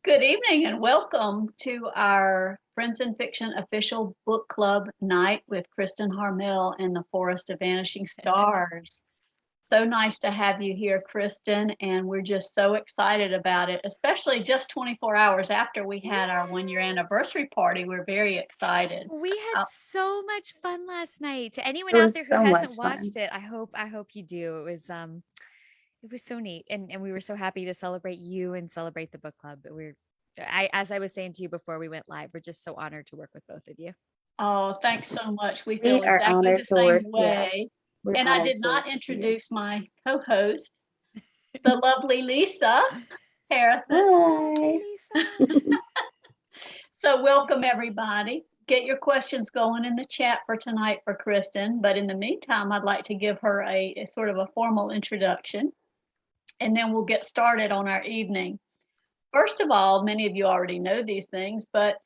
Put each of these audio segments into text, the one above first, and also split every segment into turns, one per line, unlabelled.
Good evening and welcome to our Friends in Fiction official book club night with Kristin Harmel and the Forest of Vanishing Stars. So nice to have you here, Kristin, and we're just so excited about it, especially just 24 hours after we had our 1 year
Yes.
anniversary party. We're very excited.
We had
Uh,
so much fun last night. To anyone
It
out
was
there who
so
hasn't
much
watched
fun.
it, I hope you do. It was so neat, and we were so happy to celebrate you and celebrate the book club. As I was saying to you before we went live, we're just so honored to work with both of you.
oh, thanks so much. We
We
feel
are
exactly
honored
the
to
same
work. Yeah,
way.
we're
And I
honored
did
to work
not
with you.
introduce my co-host, the lovely Lisa Harrison.
Lovely
Hi.
Lisa.
So welcome everybody. Get your questions going in the chat for tonight for Kristin. But in the meantime, I'd like to give her a sort of a formal introduction, and then we'll get started on our evening. First of all, many of you already know these things, but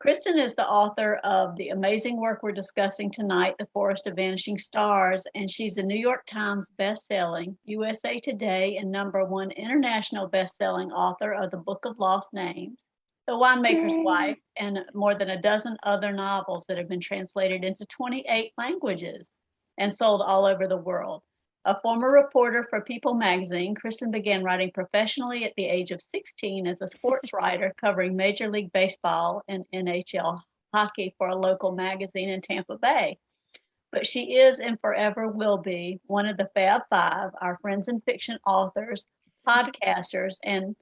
Kristin is the author of the amazing work we're discussing tonight, The Forest of Vanishing Stars, and she's a New York Times best-selling, USA Today, and #1 international best-selling author of The Book of Lost Names, The Winemaker's
Yay.
Wife, and more than a dozen other novels that have been translated into 28 languages and sold all over the world. A former reporter for People magazine, Kristin began writing professionally at the age of 16 as a sports writer covering Major League Baseball and NHL hockey for a local magazine in Tampa Bay. But she is and forever will be one of the Fab Five, our friends in fiction authors, podcasters, and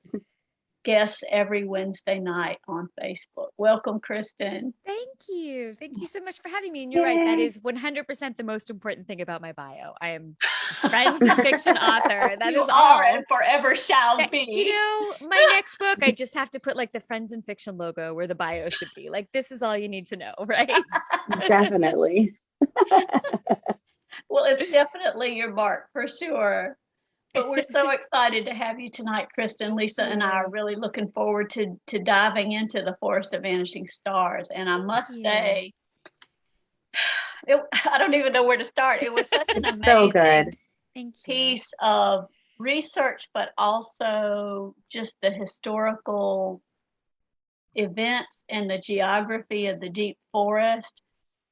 guests every Wednesday night on Facebook. Welcome, Kristin.
Thank you. Thank you so much for having me. And you're right, that
Yay.
is 100% the most important thing about my bio. I am a friends and fiction author. That
You
is
are
all.
and forever shall
That,
be.
my next book, I just have to put like the friends and fiction logo where the bio should be. Like, this is all you need to know, right?
Definitely.
Well, it's definitely your mark for sure. But we're so excited to have you tonight, Kristin.
Thank
Lisa and I are
you.
really looking forward to diving into the Forest of Vanishing Stars. And I
Thank
must
you.
say, it, I don't even know where to start. It was such an
It's so
amazing
good.
Thank you.
piece of research, but also just the historical events and the geography of the deep forest.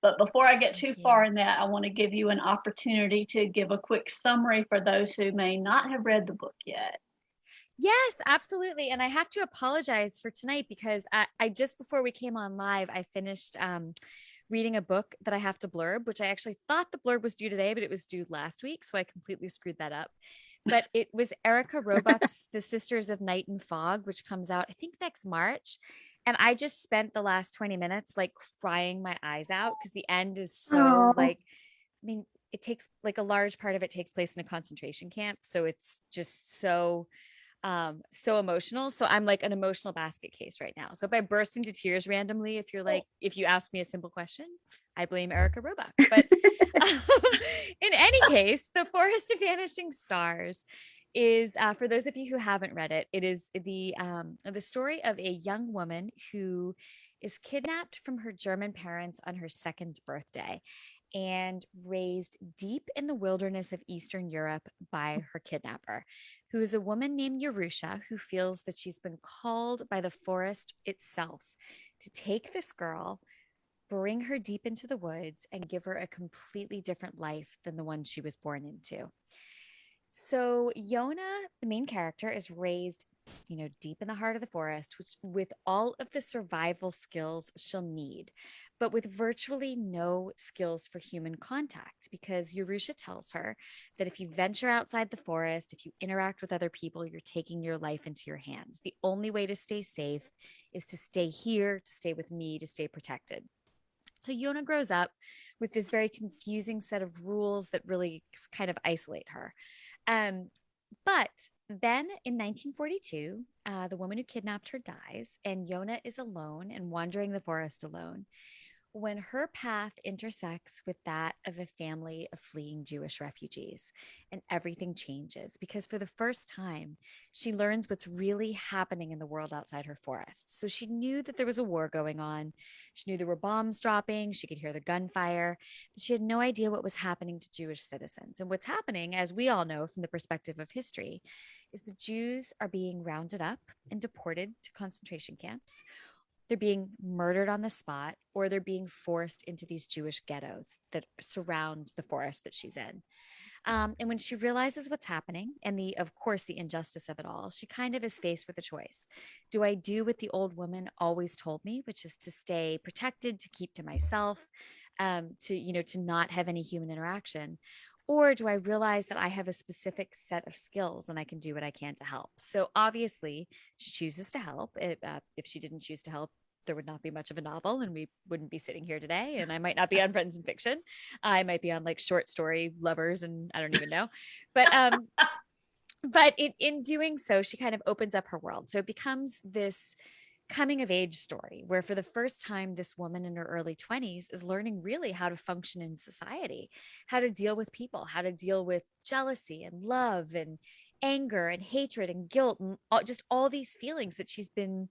But before I get
Thank
too
you.
far in that, I want to give you an opportunity to give a quick summary for those who may not have read the book yet.
Yes, absolutely. And I have to apologize for tonight because I just before we came on live, I finished reading a book that I have to blurb, which I actually thought the blurb was due today, but it was due last week. So I completely screwed that up. But it was Erica Roebuck's The Sisters of Night and Fog, which comes out, I think, next March. And I just spent the last 20 minutes like crying my eyes out because the end is so
Oh,
like, I mean, it takes like a large part of it takes place in a concentration camp. So it's just so emotional. So I'm like an emotional basket case right now. So if I burst into tears randomly, if you ask me a simple question, I blame Erica Roebuck. But in any case, The Forest of Vanishing Stars is for those of you who haven't read it, it is the story of a young woman who is kidnapped from her German parents on her second birthday and raised deep in the wilderness of Eastern Europe by her kidnapper, who is a woman named Yorusha, who feels that she's been called by the forest itself to take this girl, bring her deep into the woods, and give her a completely different life than the one she was born into. So Yona, the main character, is raised, deep in the heart of the forest, which with all of the survival skills she'll need, but with virtually no skills for human contact, because Yorusha tells her that if you venture outside the forest, if you interact with other people, you're taking your life into your hands. The only way to stay safe is to stay here, to stay with me, to stay protected. So Yona grows up with this very confusing set of rules that really kind of isolate her. Um, but then in 1942, the woman who kidnapped her dies, and Yona is alone and wandering the forest alone when her path intersects with that of a family of fleeing Jewish refugees, and everything changes because for the first time, she learns what's really happening in the world outside her forest. So she knew that there was a war going on. She knew there were bombs dropping. She could hear the gunfire, but she had no idea what was happening to Jewish citizens. And what's happening, as we all know from the perspective of history, is the Jews are being rounded up and deported to concentration camps. They're being murdered on the spot, or they're being forced into these Jewish ghettos that surround the forest that she's in. And when she realizes what's happening and of course, the injustice of it all, she kind of is faced with a choice. Do I do what the old woman always told me, which is to stay protected, to keep to myself, to not have any human interaction? Or do I realize that I have a specific set of skills and I can do what I can to help? So obviously, she chooses to help. If she didn't choose to help, there would not be much of a novel and we wouldn't be sitting here today. And I might not be on Friends in Fiction. I might be on like short story lovers and I don't even know. But in doing so, she kind of opens up her world. So it becomes this coming of age story where for the first time this woman in her early 20s is learning really how to function in society, how to deal with people, how to deal with jealousy and love and anger and hatred and guilt and just all these feelings that she's been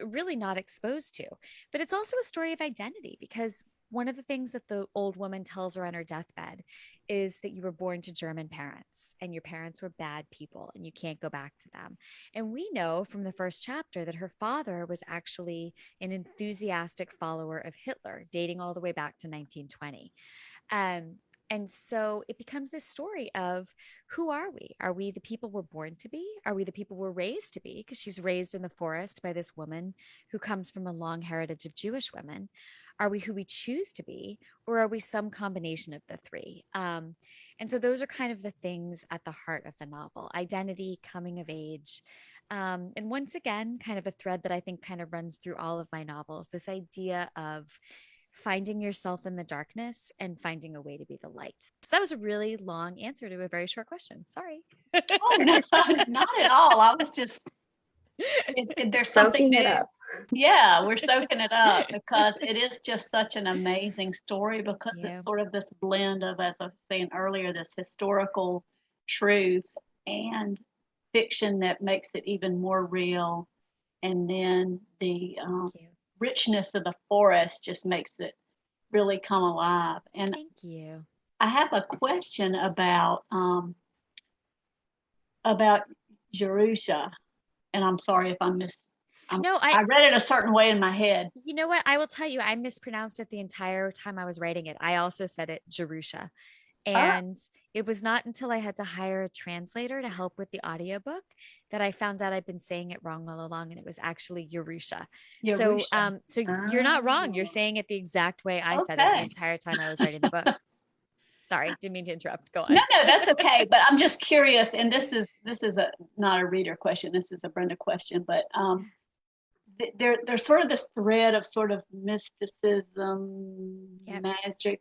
really not exposed to. But it's also a story of identity because one of the things that the old woman tells her on her deathbed is that you were born to German parents and your parents were bad people and you can't go back to them. And we know from the first chapter that her father was actually an enthusiastic follower of Hitler, dating all the way back to 1920. And so it becomes this story of who are we? Are we the people we're born to be? Are we the people we're raised to be? Because she's raised in the forest by this woman who comes from a long heritage of Jewish women. Are we who we choose to be? Or are we some combination of the three? And so those are kind of the things at the heart of the novel: identity, coming of age. And once again, kind of a thread that I think kind of runs through all of my novels, this idea of finding yourself in the darkness and finding a way to be the light. So that was a really long answer to a very short question. Sorry.
Oh, no, not at all. I was just, there's something
Soaking it
new.
up.
Yeah, we're soaking it up because it is just such an amazing story because it's sort of this blend of, as I was saying earlier, this historical truth and fiction that makes it even more real. And then the richness of the forest just makes it really come alive. And
thank you.
I have a question about Yorusha, and I'm sorry if I missed. I read it a certain way in my head.
You know what? I will tell you, I mispronounced it the entire time I was writing it. I also said it Jerusha. And it was not until I had to hire a translator to help with the audiobook that I found out I'd been saying it wrong all along, and it was actually Yorusha. So you're not wrong. You're saying it the exact way I said it the entire time I was writing the book. Sorry, didn't mean to interrupt. Go on.
No, that's okay. But I'm just curious, and this is not a reader question. This is a Brenda question. But there's sort of this thread of sort of mysticism, magic,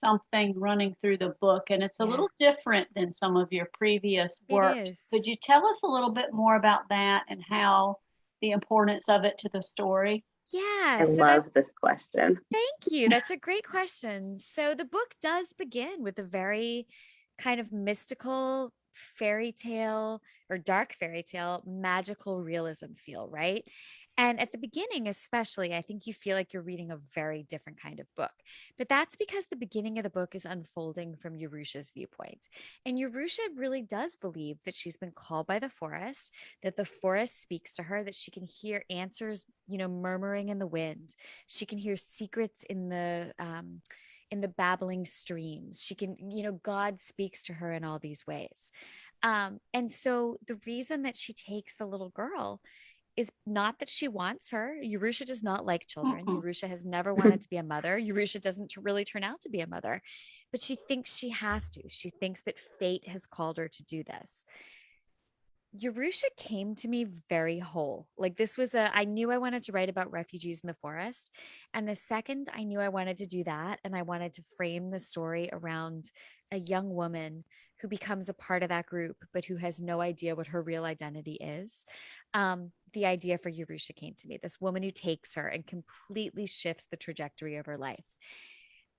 something running through the book, and it's a little different than some of your previous works. Could you tell us a little bit more about that and how the importance of it to the story?
Yeah.
I love this question.
Thank you. That's a great question. So the book does begin with a very kind of mystical fairy tale or dark fairy tale, magical realism feel, right? And at the beginning, especially, I think you feel like you're reading a very different kind of book. But that's because the beginning of the book is unfolding from Yorusha's viewpoint. And Yorusha really does believe that she's been called by the forest, that the forest speaks to her, that she can hear answers, murmuring in the wind. She can hear secrets in the babbling streams. She can, God speaks to her in all these ways. And so the reason that she takes the little girl is not that she wants her. Yorusha does not like children. Yorusha has never wanted to be a mother. Yorusha doesn't really turn out to be a mother, but she thinks she has to. She thinks that fate has called her to do this. Yorusha came to me very whole. Like this was I knew I wanted to write about refugees in the forest. And the second I knew I wanted to do that, and I wanted to frame the story around a young woman who becomes a part of that group, but who has no idea what her real identity is. The idea for Yorusha came to me, this woman who takes her and completely shifts the trajectory of her life.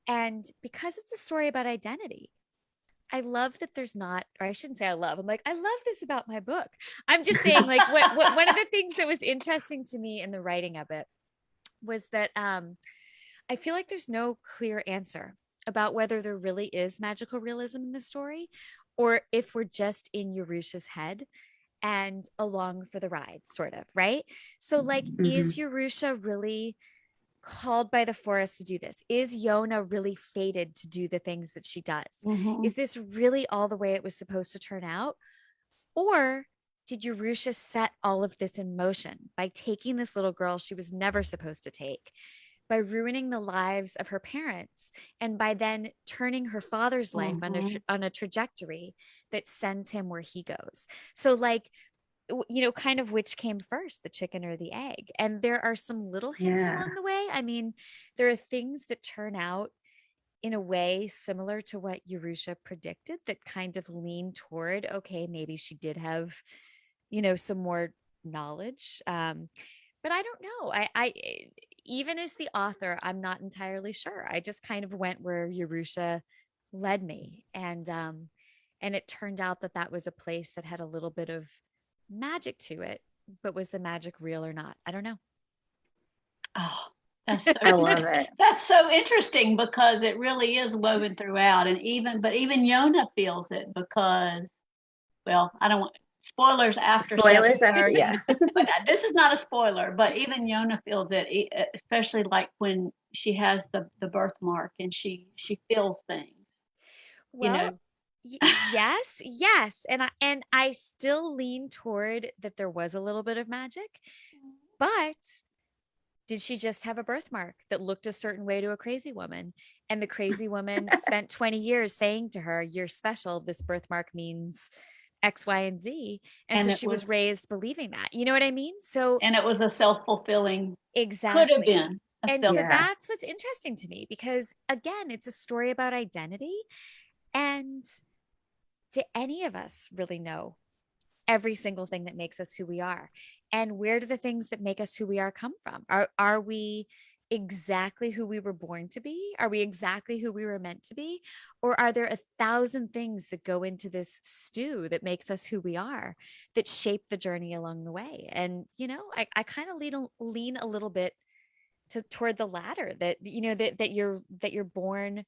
And because it's a story about identity, I love that there's not, or I shouldn't say I love, I'm like, I love this about my book. I'm just saying, like, what one of the things that was interesting to me in the writing of it was that I feel like there's no clear answer about whether there really is magical realism in the story, or if we're just in Yorusha's head and along for the ride, sort of, right? So, like, is Yorusha really called by the forest to do this? Is Yona really fated to do the things that she does? Is this really all the way it was supposed to turn out? Or did Yorusha set all of this in motion by taking this little girl she was never supposed to take, by ruining the lives of her parents, and by then turning her father's life on a trajectory that sends him where he goes? So, like, you know, kind of which came first, the chicken or the egg? And there are some little hints along the way. I mean, there are things that turn out in a way similar to what Yorusha predicted that kind of lean toward, okay, maybe she did have, you know, some more knowledge. But I don't know. I even as the author, I'm not entirely sure. I just kind of went where Yorusha led me. And it turned out that that was a place that had a little bit of magic to it, but was the magic real or not? I don't know.
Oh, that's so
I love it.
That's so interesting because it really is woven throughout, and even Yona feels it because, well, I don't want spoilers after
Spoilers after,
7:30,
yeah.
but this is not a spoiler. But even Yona feels it, especially like when she has the birthmark and she feels things, you
Well,
know.
yes, and I still lean toward that there was a little bit of magic, but did she just have a birthmark that looked a certain way to a crazy woman? And the crazy woman spent 20 years saying to her, "You're special. This birthmark means X, Y, and Z." And so
And it
she was raised believing that. You know what I mean? So
was a self-fulfilling, could have
exactly.
been a
And
self.
so
Yeah.
that's what's interesting to me, because again, it's a story about identity. And do any of us really know every single thing that makes us who we are? And where do the things that make us who we are come from? Are we exactly who we were born to be? Are we exactly who we were meant to be? Or are there 1,000 things that go into this stew that makes us who we are, that shape the journey along the way? And, you know, I kind of lean a little bit toward the latter, that, you know, that you're born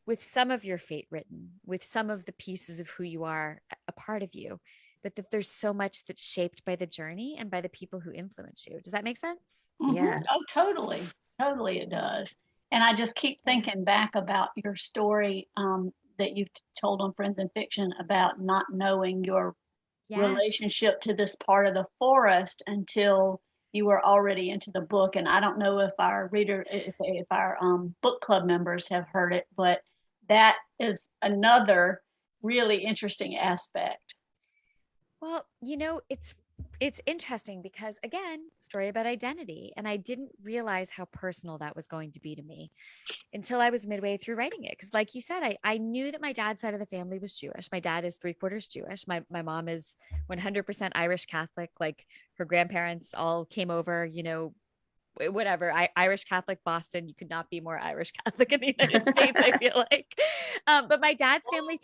with some of your fate written, with some of the pieces of who you are a part of you, but that there's so much that's shaped by the journey and by the people who influence you. Does that make sense?
Yes.
Oh, totally. Totally, it does. And I just keep thinking back about your story that you've told on Friends in Fiction about not knowing your
Yes.
relationship to this part of the forest until you were already into the book. And I don't know if our if our book club members have heard it, but that is another really interesting aspect.
Well, you know, it's interesting because, again, story about identity, and I didn't realize how personal that was going to be to me until I was midway through writing it. Because, like you said, I knew that my dad's side of the family was Jewish. My dad is 3/4 Jewish. My mom is 100% Irish Catholic. Like, her grandparents all came over, you know, whatever. Irish Catholic Boston. You could not be more Irish Catholic in the United States, I feel like. But my dad's family,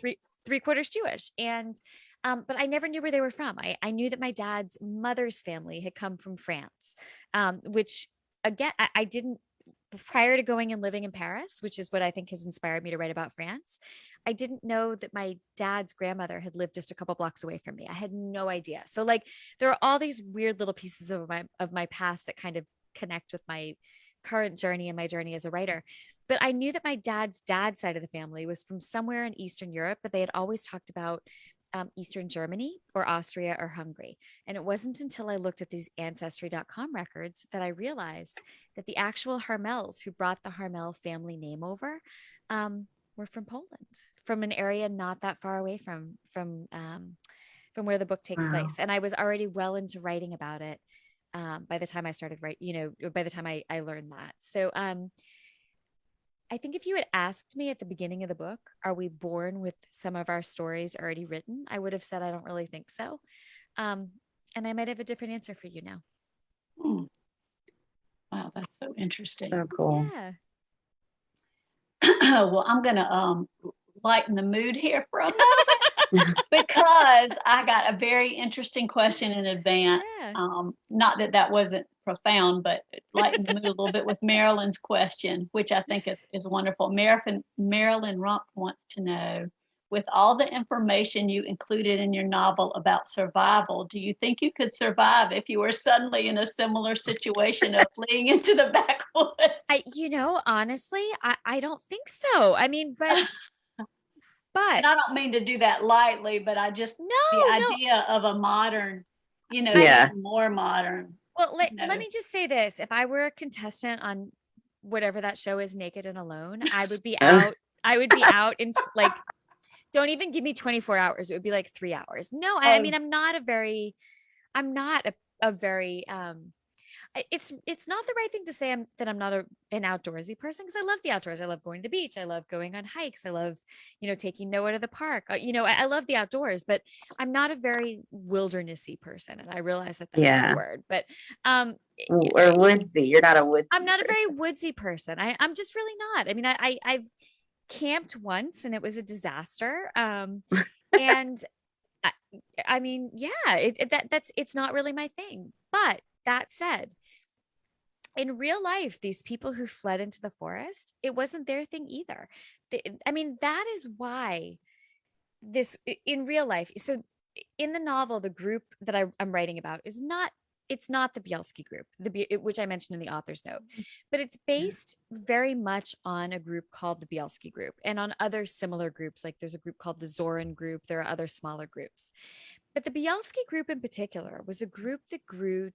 three-quarters Jewish. And but I never knew where they were from. I knew that my dad's mother's family had come from France, which, again, I didn't, prior to going and living in Paris, which is what I think has inspired me to write about France. I didn't know that my dad's grandmother had lived just a couple blocks away from me. I had no idea. So, like, there are all these weird little pieces of my past that kind of connect with my current journey and my journey as a writer. But I knew that my dad's side of the family was from somewhere in Eastern Europe, but they had always talked about Eastern Germany or Austria or Hungary. And it wasn't until I looked at these ancestry.com records that I realized that the actual Harmels who brought the Harmel family name over were from Poland, from an area not that far away from from where the book takes
Wow.
place. And I was already well into writing about it by the time I started by the time I learned that. So I think if you had asked me at the beginning of the book, are we born with some of our stories already written? I would have said, I don't really think so. And I might have a different answer for you now.
Hmm. Wow, that's so interesting.
So cool.
Yeah.
Well, I'm going to lighten the mood here for a moment because I got a very interesting question in advance.
Yeah.
Not that that wasn't profound, but lighten the mood a little bit with Marilyn's question, which I think is wonderful. Marilyn Rump wants to know, with all the information you included in your novel about survival, do you think you could survive if you were suddenly in a similar situation of fleeing into the backwoods?
Honestly, I don't think so. I mean, but
And I don't mean to do that lightly, but I just, the
no.
idea of a modern,
Yeah.
even more modern.
Well, let me just say this. If I were a contestant on whatever that show is, Naked and Alone, I would be out. I would be out in like, don't even give me 24 hours. It would be like 3 hours. No, I mean, I'm not a very, it's not the right thing to say that I'm not an outdoorsy person, because I love the outdoors. I love going to the beach. I love going on hikes. I love, taking Noah to the park. I love the outdoors, but I'm not a very wildernessy person. And I realize that that's not a word, but
or woodsy. You're not a woodsy.
I'm not a very woodsy person. I'm just really not. I mean, I've camped once and it was a disaster. And I mean, yeah, it's not really my thing. But that said, in real life, these people who fled into the forest, it wasn't their thing either. I mean, that is why this in real life. So in the novel, the group that I'm writing about it's not the Bielski group, which I mentioned in the author's note, but it's based very much on a group called the Bielski group and on other similar groups. Like there's a group called the Zoran group. There are other smaller groups. But the Bielski group in particular was a group that grew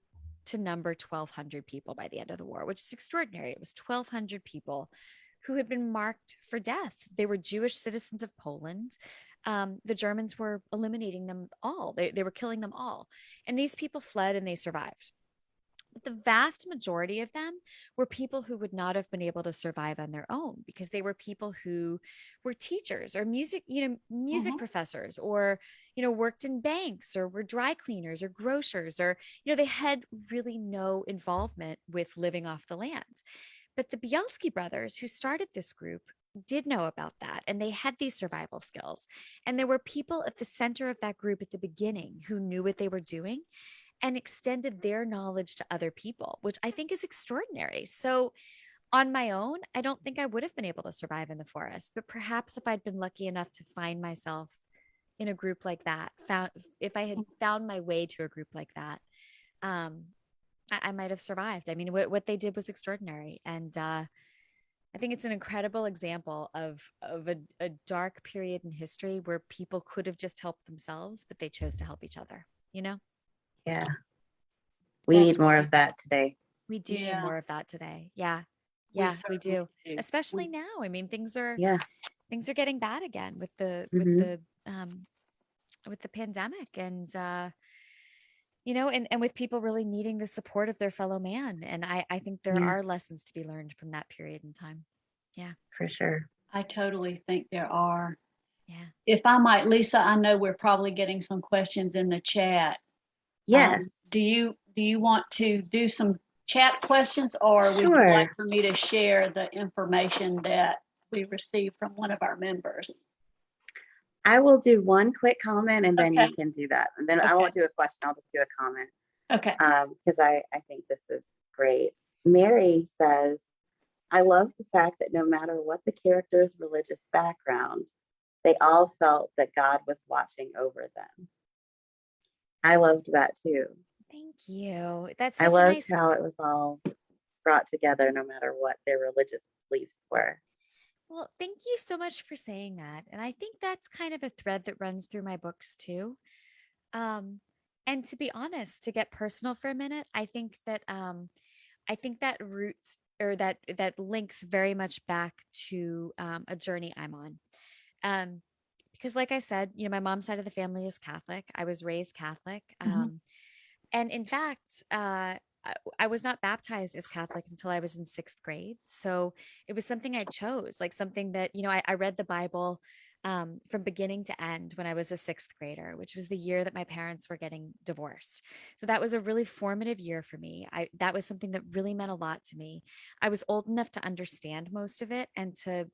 to number 1,200 people by the end of the war, which is extraordinary. It was 1,200 people who had been marked for death. They were Jewish citizens of Poland. The Germans were eliminating them all. They were killing them all. And these people fled and they survived. But the vast majority of them were people who would not have been able to survive on their own, because they were people who were teachers or music professors, or, worked in banks, or were dry cleaners or grocers, or, they had really no involvement with living off the land. But the Bielski brothers, who started this group, did know about that, and they had these survival skills. And there were people at the center of that group at the beginning who knew what they were doing and extended their knowledge to other people, which I think is extraordinary. So on my own, I don't think I would have been able to survive in the forest, but perhaps if I'd been lucky enough to find myself in a group like that, if I had found my way to a group like that, I might have survived. I mean, what they did was extraordinary. And I think it's an incredible example of a dark period in history where people could have just helped themselves, but they chose to help each other,
Yeah. We need more of that today.
We do need more of that today. Yeah. We do. Especially now. I mean, things are getting bad again with the pandemic, and and with people really needing the support of their fellow man. And I think there are lessons to be learned from that period in time. Yeah.
For sure.
I totally think there are.
Yeah.
If I might, Lisa, I know we're probably getting some questions in the chat.
Yes.
Do you want to do some chat questions, or would you like for me to share the information that we received from one of our members?
I will do one quick comment, and then you can do that. And then I won't do a question. I'll just do a comment.
Okay.
Because I think this is great. Mary says, I love the fact that no matter what the character's religious background, they all felt that God was watching over them. I loved that too.
Thank you. That's
I loved how it was all brought together, no matter what their religious beliefs were.
Well, thank you so much for saying that. And I think that's kind of a thread that runs through my books too. And to be honest, to get personal for a minute, I think that roots, or that links very much back to a journey I'm on. because like I said, my mom's side of the family is Catholic. I was raised Catholic. And in fact, I was not baptized as Catholic until I was in sixth grade. So it was something I chose, like something that, I read the Bible from beginning to end when I was a sixth grader, which was the year that my parents were getting divorced. So that was a really formative year for me. That was something that really meant a lot to me. I was old enough to understand most of it and to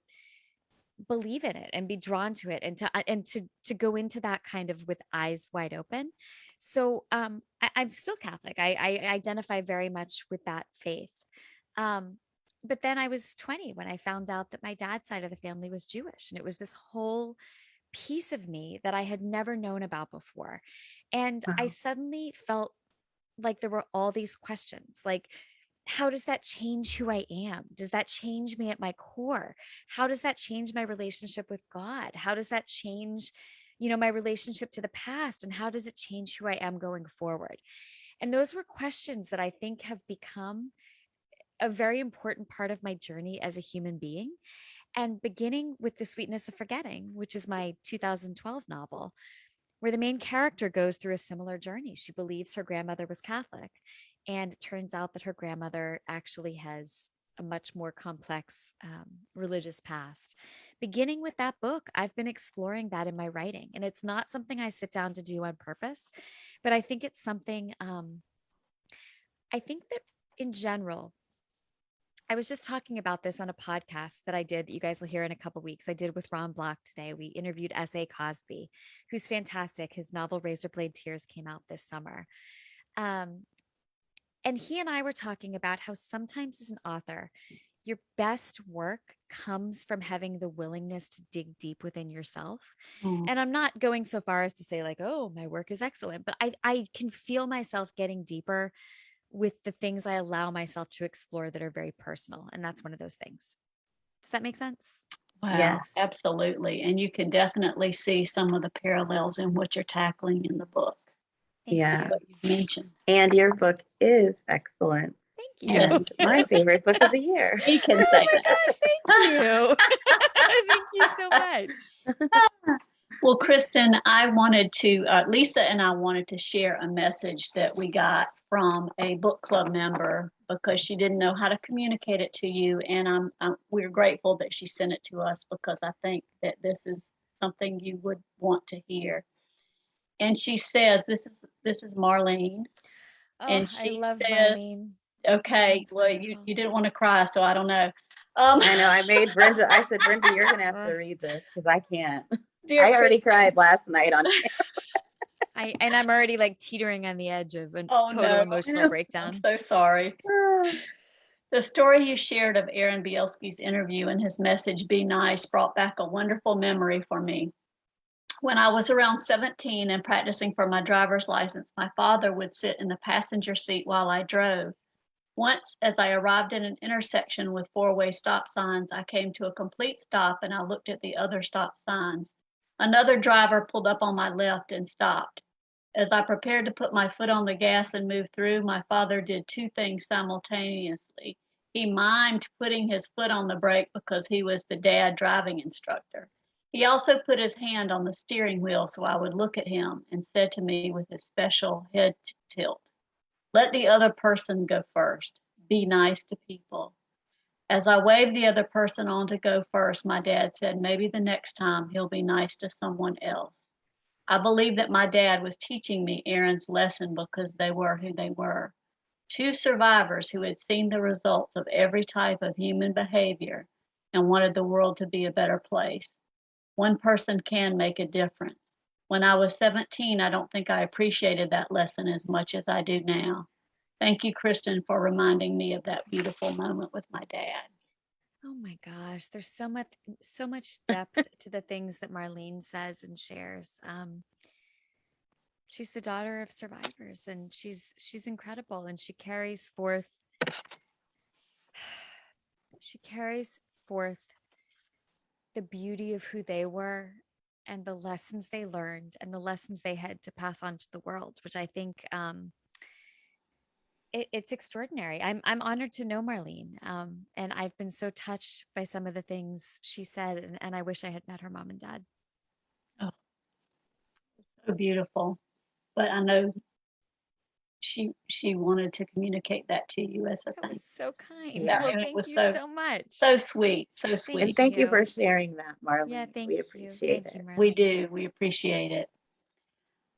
believe in it and be drawn to it, and to go into that kind of with eyes wide open. So I'm still Catholic. I identify very much with that faith. But then I was 20 when I found out that my dad's side of the family was Jewish, and it was this whole piece of me that I had never known about before. And I
Wow.
suddenly felt like there were all these questions, like, how does that change who I am? Does that change me at my core? How does that change my relationship with God? How does that change, my relationship to the past? And how does it change who I am going forward? And those were questions that I think have become a very important part of my journey as a human being. And beginning with The Sweetness of Forgetting, which is my 2012 novel, where the main character goes through a similar journey. She believes her grandmother was Catholic, and it turns out that her grandmother actually has a much more complex religious past. Beginning with that book, I've been exploring that in my writing, and it's not something I sit down to do on purpose, but I think it's something, I think that in general, I was just talking about this on a podcast that I did that you guys will hear in a couple weeks. I did with Ron Block today. We interviewed S.A. Cosby, who's fantastic. His novel Razorblade Tears came out this summer. And he and I were talking about how sometimes as an author, your best work comes from having the willingness to dig deep within yourself. And I'm not going so far as to say like, oh, my work is excellent, but I can feel myself getting deeper with the things I allow myself to explore that are very personal. And that's one of those things. Does that make sense?
Wow,
Yes.
absolutely. And you can definitely see some of the parallels in what you're tackling in the book,
Thank
Yeah.
you.
what you've mentioned.
And your book is excellent.
Thank you.
Yes,
And
it
my
is.
favorite book of the year.
We can
Oh
say
my
that.
gosh, thank you. Thank you so much.
Well, Kristen, Lisa and I wanted to share a message that we got from a book club member because she didn't know how to communicate it to you. And we're grateful that she sent it to us because I think that this is something you would want to hear. And she says, this is Marlene.
Oh,
And
I
she
love
says,
Marlene.
okay,
Marlene's
well,
wonderful.
you didn't want to cry, so I don't know.
I know. I made Brenda. I said, Brenda, you're gonna have to read this because I can't.
Dear
I already
Kristen,
cried last night on.
I'm already like teetering on the edge of a
oh
total
no,
I
emotional
know.
I'm
breakdown.
so sorry.
Ah,
The story you shared of Aaron Bielski's interview and his message, Be Nice, brought back a wonderful memory for me. When I was around 17 and practicing for my driver's license, my father would sit in the passenger seat while I drove. Once, as I arrived at an intersection with four-way stop signs, I came to a complete stop and I looked at the other stop signs. Another driver pulled up on my left and stopped. As I prepared to put my foot on the gas and move through, my father did two things simultaneously. He mimed putting his foot on the brake because he was the dad driving instructor. He also put his hand on the steering wheel so I would look at him and said to me with his special head tilt, let the other person go first. Be nice to people. As I waved the other person on to go first, my dad said, maybe the next time he'll be nice to someone else. I believe that my dad was teaching me Aaron's lesson because they were who they were. Two survivors who had seen the results of every type of human behavior and wanted the world to be a better place. One person can make a difference. When I was 17, I don't think I appreciated that lesson as much as I do now. Thank you, Kristen, for reminding me of that beautiful moment with my dad.
Oh my gosh, there's so much depth to the things that Marlene says and shares. She's the daughter of survivors, and she's incredible, and she carries forth the beauty of who they were and the lessons they learned and the lessons they had to pass on to the world, which I think it's extraordinary. I'm honored to know Marlene, and I've been so touched by some of the things she said, and I wish I had met her mom and dad.
so beautiful. But I know she wanted to communicate that to you as a
That
thank
was so kind.
Yeah.
Well,
and it
thank
was
you
so
so much.
so sweet, so
And
sweet.
thank you for
you.
sharing that, Marlene.
Yeah, thank
We
you.
appreciate
Thank you,
it.
Marlene.
We do. We appreciate it.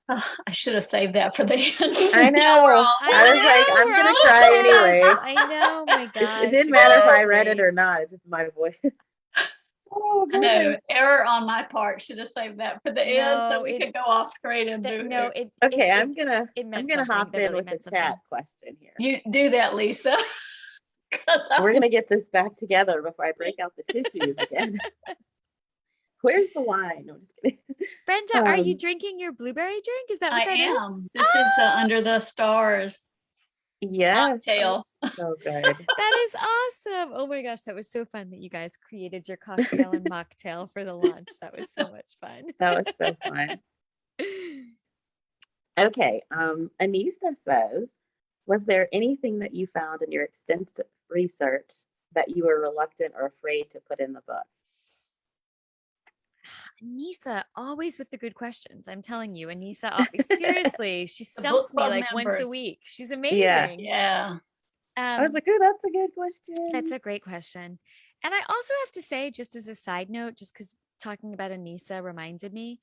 I should have saved that for the end.
I know.
Now we're all-
I was like, I'm
we're
gonna
all
cry
close.
anyway.
I know, my gosh.
It didn't matter if I read it
exactly.
or not. It's just my voice. Oh,
I know.
goodness.
Error on my part. Should have saved that for the end so
No,
we could go off screen and boo
no,
hoo.
Okay,
it
I'm gonna
meant something.
hop
That
in
really
with the
meant something.
chat question here.
You do that, Lisa. 'Cause
We're gonna get this back together before I break out the tissues again. Where's the wine? No, I'm just kidding.
Brenda, are you drinking your blueberry drink? Is that what
I
that is?
am. This is the Under the Stars
Yes.
cocktail.
So good.
That is awesome. Oh my gosh, that was so fun that you guys created your cocktail and mocktail for the launch. That was so much fun.
That was so fun. Okay. Anissa says, was there anything that you found in your extensive research that you were reluctant or afraid to put in the book?
Anissa, always with the good questions. I'm telling you, Anissa, seriously, she
The book
stumps me
club
like once a
members.
week. She's amazing.
Yeah.
I was like, oh, that's a good question.
That's a great question. And I also have to say, just as a side note, just because talking about Anissa reminded me,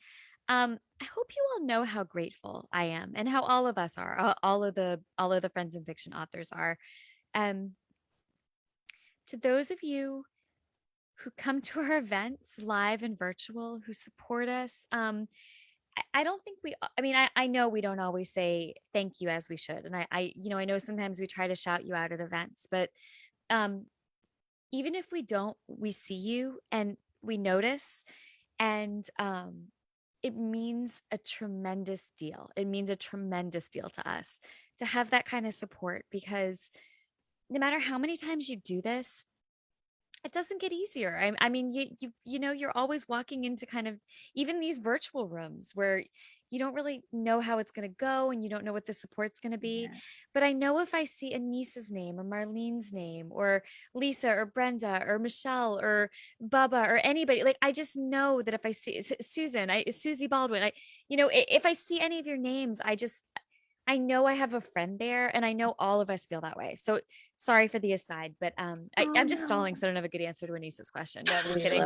I hope you all know how grateful I am and how all of us are, all of the Friends in Fiction authors are. To those of you who come to our events, live and virtual, who support us, I don't think I know we don't always say thank you as we should. And I know sometimes we try to shout you out at events, but even if we don't, we see you and we notice, and it means a tremendous deal. It means a tremendous deal to us to have that kind of support, because no matter how many times you do this, it doesn't get easier. I mean, you're always walking into kind of even these virtual rooms where you don't really know how it's going to go and you don't know what the support's going to be.
Yeah.
But I know if I see Anissa's name or Marlene's name or Lisa or Brenda or Michelle or Bubba or anybody, like, I just know that if I see Susan, Susie Baldwin, if I see any of your names, I know I have a friend there, and I know all of us feel that way. So sorry for the aside, but I'm just stalling, so I don't have a good answer to Anissa's question. No, I'm just kidding.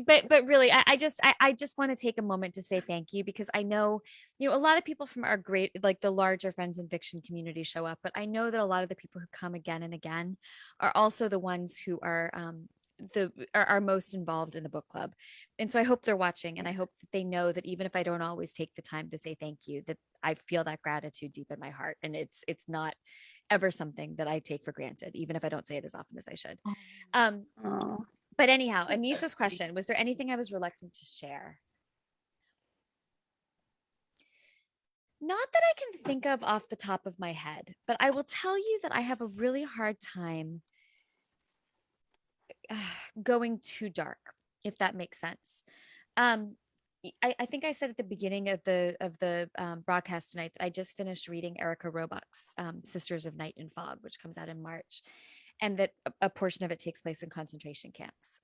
But but really, I just want to take a moment to say thank you, because I know, a lot of people from our great, like the larger Friends in Fiction community show up, but I know that a lot of the people who come again and again are also the ones who are are most involved in the book club. And so I hope they're watching, and I hope that they know that even if I don't always take the time to say thank you, that I feel that gratitude deep in my heart, and it's not ever something that I take for granted, even if I don't say it as often as I should. But anyhow, Anissa's question, was there anything I was reluctant to share? Not that I can think of off the top of my head, but I will tell you that I have a really hard time going too dark, if that makes sense. I think I said at the beginning of the broadcast tonight that I just finished reading Erica Roebuck's Sisters of Night and Fog, which comes out in March, and that a portion of it takes place in concentration camps.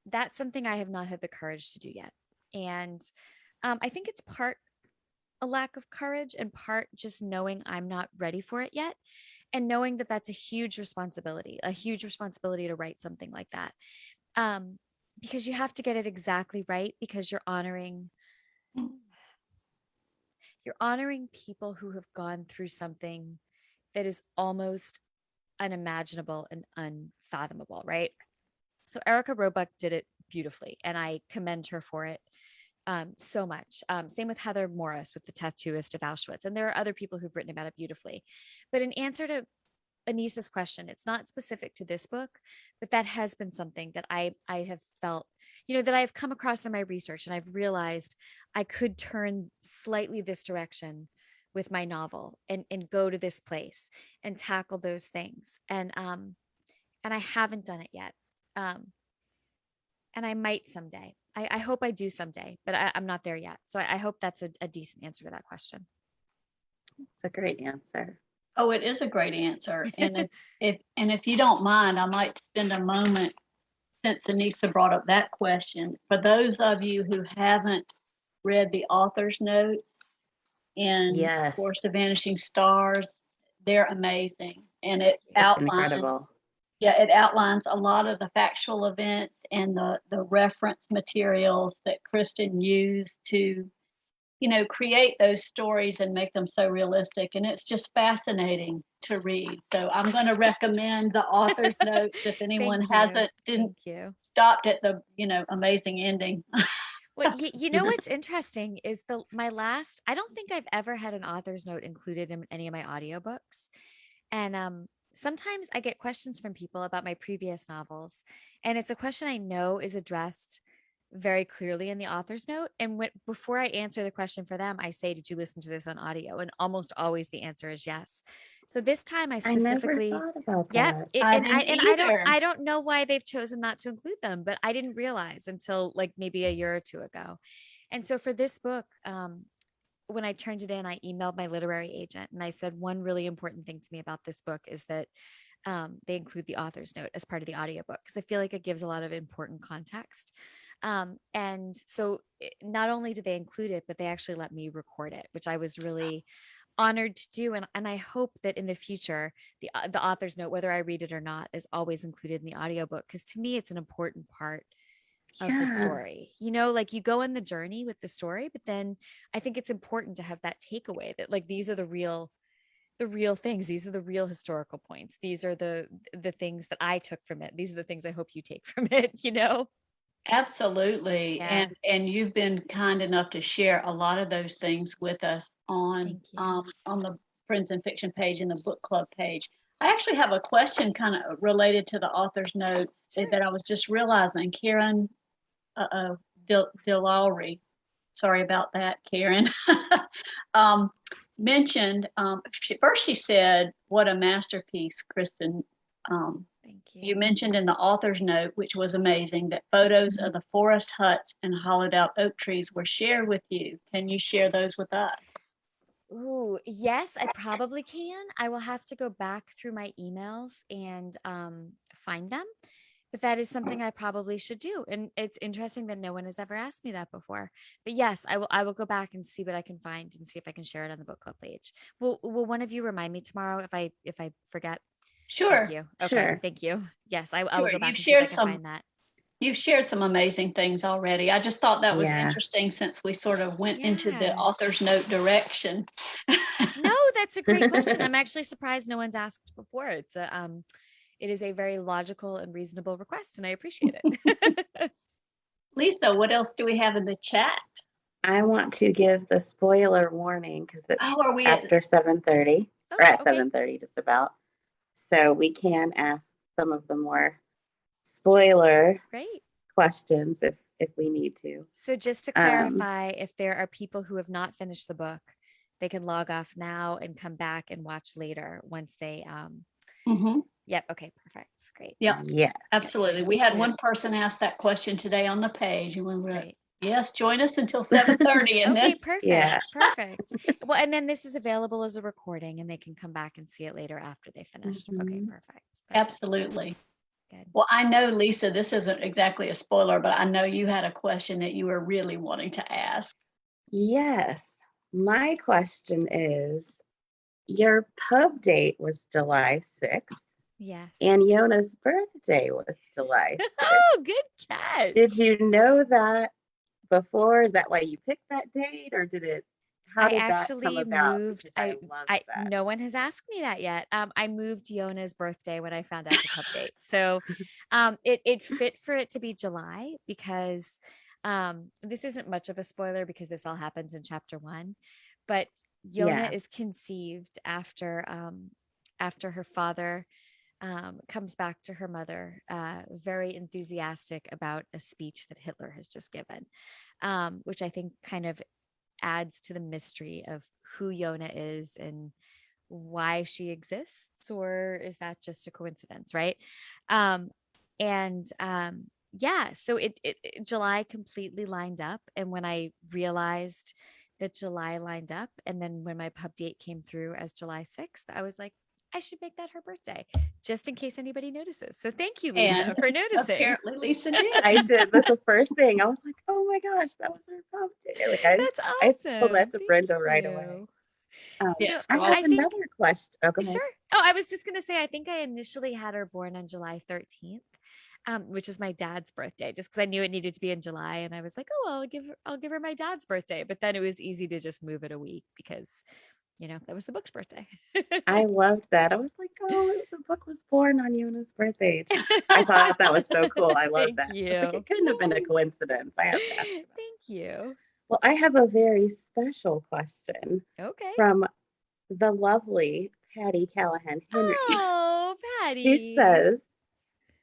That's something I have not had the courage to do yet, and I think it's part a lack of courage and part just knowing I'm not ready for it yet, and knowing that that's a huge responsibility to write something like that. Because you have to get it exactly right, because you're honoring people who have gone through something that is almost unimaginable and unfathomable, right? So Erica Roebuck did it beautifully, and I commend her for it so much. Same with Heather Morris with The Tattooist of Auschwitz. And there are other people who've written about it beautifully. But in answer to Anissa's question, it's not specific to this book, but that has been something that I have felt, that I've come across in my research, and I've realized I could turn slightly this direction with my novel and go to this place and tackle those things. And I haven't done it yet. And I might someday. I hope I do someday, but I'm not there yet. So I hope that's a decent answer to that question.
It's a great answer.
Oh, it is a great answer. And if you don't mind, I might spend a moment since Anissa brought up that question, for those of you who haven't read the author's notes in
Yes.
Course of Vanishing Stars, they're amazing. And it
It's
outlines,
incredible.
it outlines a lot of the factual events and the reference materials that Kristin used to, create those stories and make them so realistic. And it's just fascinating to read. So I'm going to recommend the author's notes if anyone didn't
Thank you.
stopped at the, amazing ending.
Well, you know what's interesting is I don't think I've ever had an author's note included in any of my audiobooks. And sometimes I get questions from people about my previous novels, and it's a question I know is addressed very clearly in the author's note. And before I answer the question for them, I say, did you listen to this on audio? And almost always the answer is yes. So this time I specifically,
I never thought about
yep.
that.
I don't know why they've chosen not to include them, but I didn't realize until like maybe a year or two ago. And so for this book, when I turned it in, I emailed my literary agent and I said, one really important thing to me about this book is that they include the author's note as part of the audiobook, because I feel like it gives a lot of important context. And so not only did they include it, but they actually let me record it, which I was really honored to do. And I hope that in the future, the author's note, whether I read it or not, is always included in the audiobook, because to me, it's an important part of the story. Like you go on the journey with the story, but then I think it's important to have that takeaway that like these are the real things. These are the real historical points. These are the things that I took from it. These are the things I hope you take from it,
Absolutely.
Yeah.
And you've been kind enough to share a lot of those things with us on the Friends in Fiction page and the book club page. I actually have a question kind of related to the author's notes that I was just realizing. Karen Dilawri, sorry about that, Karen, mentioned, she said, what a masterpiece, Kristin.
Thank you.
You mentioned in the author's note, which was amazing, that photos of the forest huts and hollowed out oak trees were shared with you. Can you share those with us?
Ooh, yes, I probably can. I will have to go back through my emails and find them. But that is something I probably should do. And it's interesting that no one has ever asked me that before. But yes, I will go back and see what I can find and see if I can share it on the book club page. Will one of you remind me tomorrow if I forget?
Sure.
Thank you. Okay.
Sure.
Thank you. Yes, I will go back and see
shared
if I can find that.
You've shared some amazing things already. I just thought that was interesting since we sort of went into the author's note direction.
No, that's a great question. I'm actually surprised no one's asked before. It is a very logical and reasonable request, and I appreciate it.
Lisa, what else do we have in the chat?
I want to give the spoiler warning because it's
are we
after 7:30
Oh,
or at
okay.
7:30 just about. So we can ask some of the more spoiler
Great
questions if we need to.
So just to clarify, if there are people who have not finished the book, they can log off now and come back and watch later once they Yep. Okay. Perfect. Great.
Yep.
Yes.
Absolutely. We had one person ask that question today on the page, and we were like, yes, join us until 7:30. And
okay,
then
perfect. Perfect. Well, and then this is available as a recording and they can come back and see it later after they finished. Okay, perfect.
Absolutely.
Good.
Well, I know, Lisa, this isn't exactly a spoiler, but I know you had a question that you were really wanting to ask.
Yes. My question is, your pub date was July 6th.
Yes.
And Yona's birthday was July 6th.
Oh, good catch.
Did you know that before? Is that why you picked that date, or how did that come about?
Moved.
I love that.
No one has asked me that yet. I moved Yona's birthday when I found out the pub date. So it fit for it to be July because this isn't much of a spoiler because this all happens in chapter 1, but Yona is conceived after her father comes back to her mother, very enthusiastic about a speech that Hitler has just given, which I think kind of adds to the mystery of who Yona is and why she exists, or is that just a coincidence, right? So July completely lined up, and when I realized that July lined up, and then when my pub date came through as July 6th, I was like, I should make that her birthday, just in case anybody notices. So thank you,
And
Lisa, for noticing.
apparently Lisa did.
I did. That's the first thing. I was like, oh my gosh, that was her birthday. Like
That's
I told that
awesome.
to
Thank
Brenda right
you.
away.
Yeah,
I
so
have
I think
another question. Oh, go ahead.
sure. Oh, I was just gonna say, I think I initially had her born on July 13th, which is my dad's birthday, just because I knew it needed to be in July, and I was like, oh, I'll give her my dad's birthday. But then it was easy to just move it a week because, that was the book's birthday.
I loved that. I was like, oh, the book was born on Yona's birthday. I thought that was so cool. I love
Thank
that. I was
you.
like, it couldn't have been a coincidence. I have to ask about.
Thank you.
Well, I have a very special question
Okay.
from the lovely Patty Callahan Henry.
Oh,
He
Patty.
says,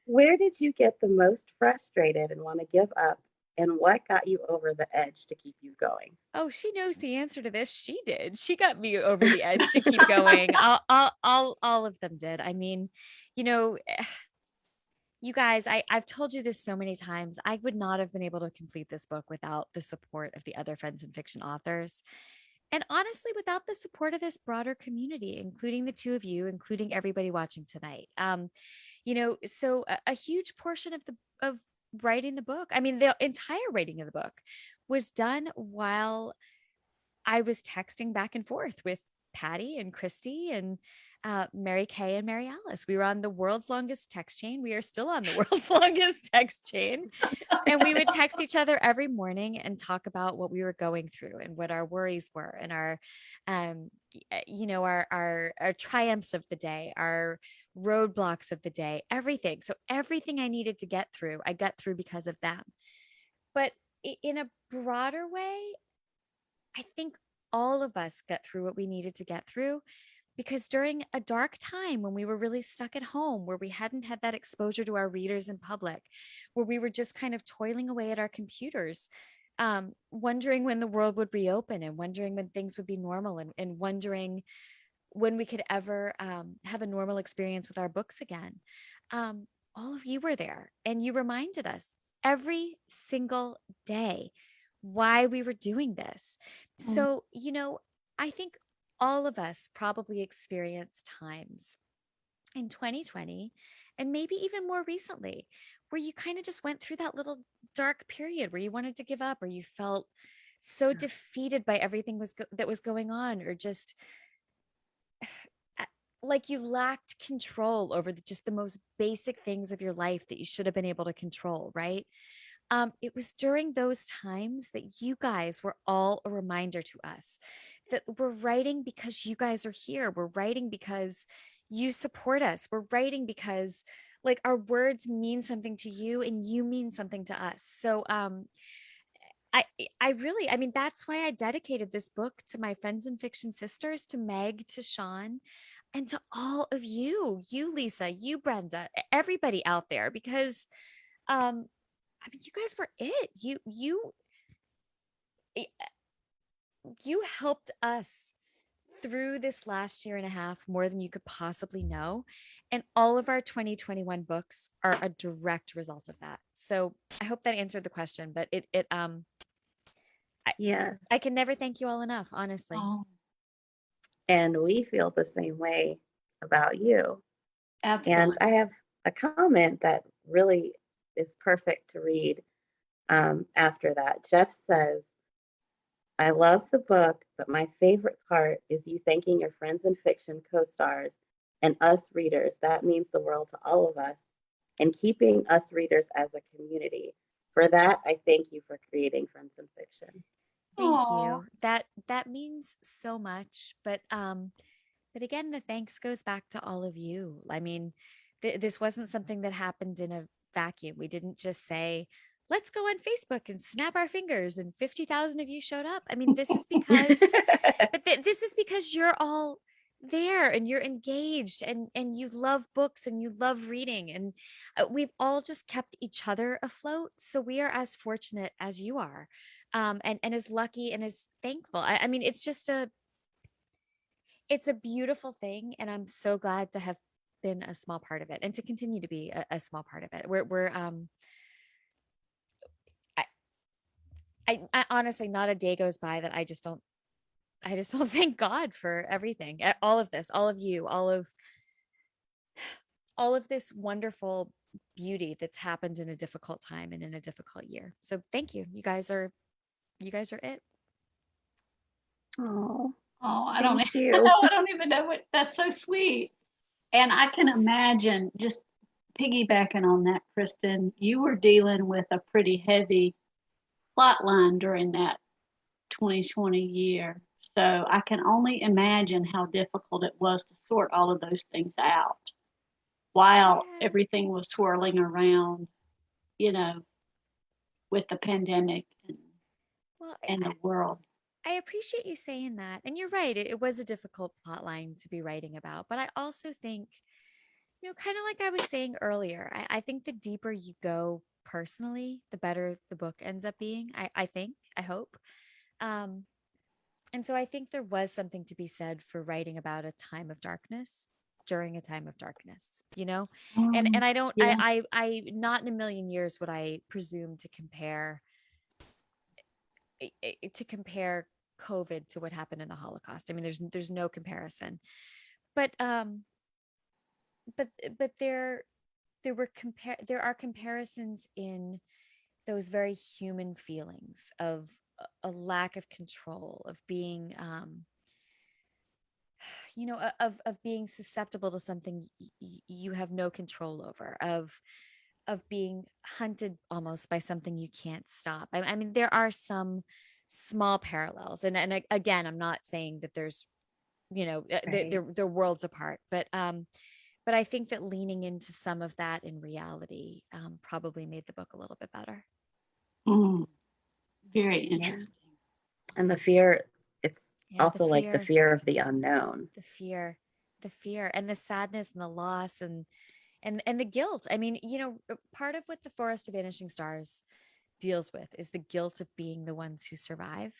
where did you get the most frustrated and want to give up? And what got you over the edge to keep you going?
Oh, she knows the answer to this. She did. She got me over the edge to keep going. All of them did. I mean, you guys, I've told you this so many times. I would not have been able to complete this book without the support of the other Friends and Fiction authors. And honestly, without the support of this broader community, including the two of you, including everybody watching tonight. So a huge portion of writing the book, I mean, the entire writing of the book was done while I was texting back and forth with Patty and Christy and Mary Kay and Mary Alice. We were on the world's longest text chain. We are still on the world's longest text chain. And we would text each other every morning and talk about what we were going through and what our worries were and our triumphs of the day, our roadblocks of the day, everything. So everything I needed to get through, I got through because of them. But in a broader way, I think all of us got through what we needed to get through because during a dark time when we were really stuck at home, where we hadn't had that exposure to our readers in public, where we were just kind of toiling away at our computers, wondering when the world would reopen and wondering when things would be normal and wondering when we could ever have a normal experience with our books again. All of you were there and you reminded us every single day why we were doing this. So, I think all of us probably experienced times in 2020 and maybe even more recently where you kind of just went through that little dark period where you wanted to give up or you felt so defeated by everything that was going on, or just like you lacked control over just the most basic things of your life that you should have been able to control, right? It was during those times that you guys were all a reminder to us that we're writing because you guys are here. We're writing because you support us. We're writing because like our words mean something to you and you mean something to us. So I mean, that's why I dedicated this book to my friends and fiction sisters, to Meg, to Sean, and to all of you, Lisa, you, Brenda, everybody out there, because I mean, you guys were it. You helped us through this last year and a half more than you could possibly know. And all of our 2021 books are a direct result of that. So I hope that answered the question, but
Yes.
I can never thank you all enough, honestly.
Oh,
And we feel the same way about you.
absolutely.
And I have a comment that really is perfect to read after that. Jeff says, I love the book, but my favorite part is you thanking your friends in fiction co-stars and us readers. That means the world to all of us and keeping us readers as a community. For that, I thank you for creating Friends in Fiction.
Thank
Aw.
you. That means so much. But again, the thanks goes back to all of you. I mean, this wasn't something that happened in a vacuum. We didn't just say, let's go on Facebook and snap our fingers and 50,000 of you showed up. I mean, this is because this is because you're all there and you're engaged and you love books and you love reading, and we've all just kept each other afloat. So we are as fortunate as you are, and as lucky and as thankful. I mean, it's a beautiful thing, and I'm so glad to have been a small part of it and to continue to be a small part of it. I honestly, not a day goes by that I just don't just want to thank God for everything, all of this, all of you, all of this wonderful beauty that's happened in a difficult time and in a difficult year. So thank you. You guys are it.
Oh,
Oh,
thank
I
you.
know, I don't even know what, that's so sweet. And I can imagine, just piggybacking on that, Kristen, you were dealing with a pretty heavy plot line during that 2020 year. So I can only imagine how difficult it was to sort all of those things out while
Yeah.
everything was swirling around, you know, with the pandemic
Well,
and the world.
I appreciate you saying that. And you're right. It was a difficult plot line to be writing about. But I also think, kind of like I was saying earlier, I think the deeper you go personally, the better the book ends up being. I think, I hope. Um, and so I think there was something to be said for writing about a time of darkness during a time of darkness, and I don't,
Yeah.
not in a million years would I presume to compare COVID to what happened in the Holocaust. I mean, there's no comparison, but but but there are comparisons in those very human feelings of a lack of control, of being of being susceptible to something you have no control over, of being hunted almost by something you can't stop. I mean, there are some small parallels, and again, I'm not saying that there's,
Right.
they're worlds apart, but I think that leaning into some of that in reality probably made the book a little bit better.
Mm, very
Yeah.
interesting.
And the fear, it's
Yeah,
also like the fear of the unknown.
the fear, and the sadness and the loss and the guilt. I mean, part of what the Forest of Vanishing Stars deals with is the guilt of being the ones who survive,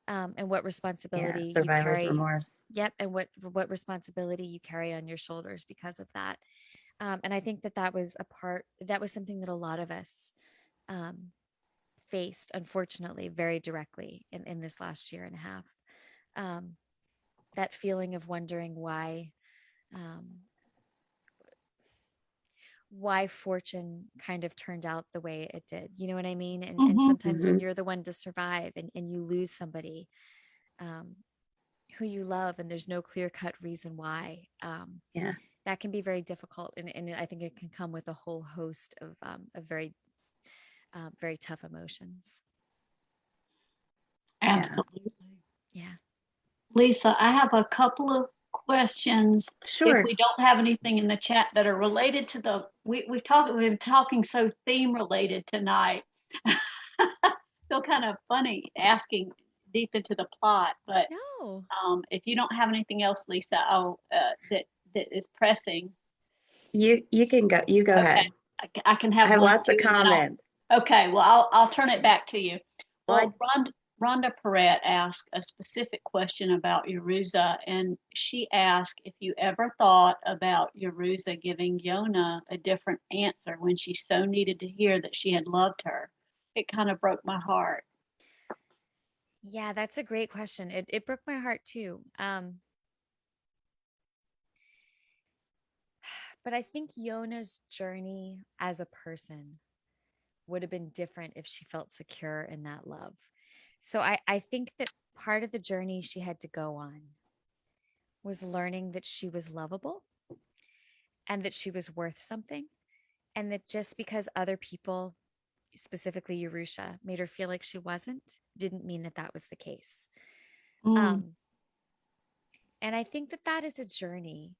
and what
Yeah.
responsibility you
Survivor's
carry.
remorse.
Yep, and what responsibility you carry on your shoulders because of that. And I think that was something that a lot of us um, faced, unfortunately, very directly in this last year and a half. Um, that feeling of wondering um, why fortune kind of turned out the way it did. You know what I mean? And
Hmm.
sometimes when
Hmm.
you're the one to survive and you lose somebody um, who you love and there's no clear cut reason why,
Yeah.
that can be very difficult. And I think it can come with a whole host of very, very tough emotions.
Yeah.
Absolutely.
Yeah.
Lisa, I have a couple of questions. If
Sure.
we don't have anything in the chat that are related to we've been talking so theme related tonight. Feel kind of funny asking deep into the plot, but
No.
if you don't have anything else, Lisa, that is pressing,
You can go. You go
okay,
ahead.
I can
I
have
have
one or
lots of
two, and then
comments.
okay, well, I'll turn it back to you.
Well,
Well, Rhonda Perret asked a specific question about Yorusha, and she asked if you ever thought about Yorusha giving Yona a different answer when she so needed to hear that she had loved her. It kind of broke my heart.
Yeah, that's a great question. It broke my heart too. But I think Yona's journey as a person would have been different if she felt secure in that love. So I think that part of the journey she had to go on was learning that she was lovable and that she was worth something. And that just because other people, specifically Yorusha, made her feel like she wasn't, didn't mean that that was the case.
Mm,
Um, and I think that that is a journey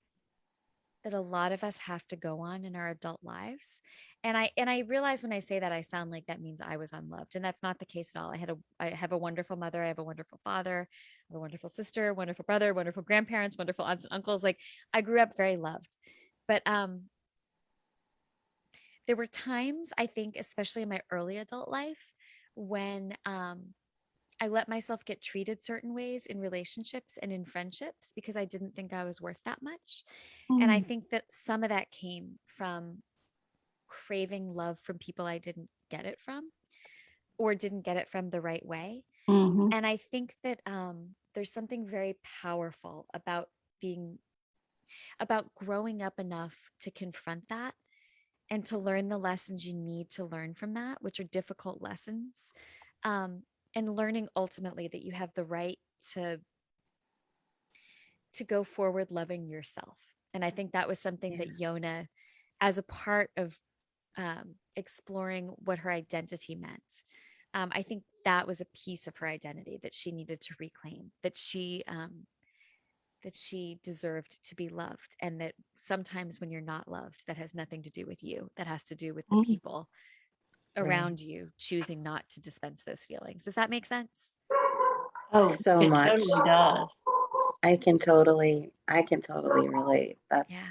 that a lot of us have to go on in our adult lives. And I realize when I say that I sound like that means I was unloved, and that's not the case at all. I have a wonderful mother, I have a wonderful father, I have a wonderful sister, wonderful brother, wonderful grandparents, wonderful aunts and uncles. Like, I grew up very loved. But there were times, I think, especially in my early adult life, when I let myself get treated certain ways in relationships and in friendships because I didn't think I was worth that much. And I
mm,
think that some of that came from craving love from people I didn't get it from or didn't get it from the right way.
mm-hmm.
And I think that there's something very powerful about growing up enough to confront that and to learn the lessons you need to learn from that, which are difficult lessons, and learning ultimately that you have the right to go forward loving yourself. And I think that was something that Yona, as a part of exploring what her identity meant, I think that was a piece of her identity that she needed to reclaim, that she deserved to be loved, and that sometimes when you're not loved, that has nothing to do with you. That has to do with the people around you choosing not to dispense those feelings. Does that make sense?
Oh,
So
it
much.
totally does.
I can totally relate.
Yeah.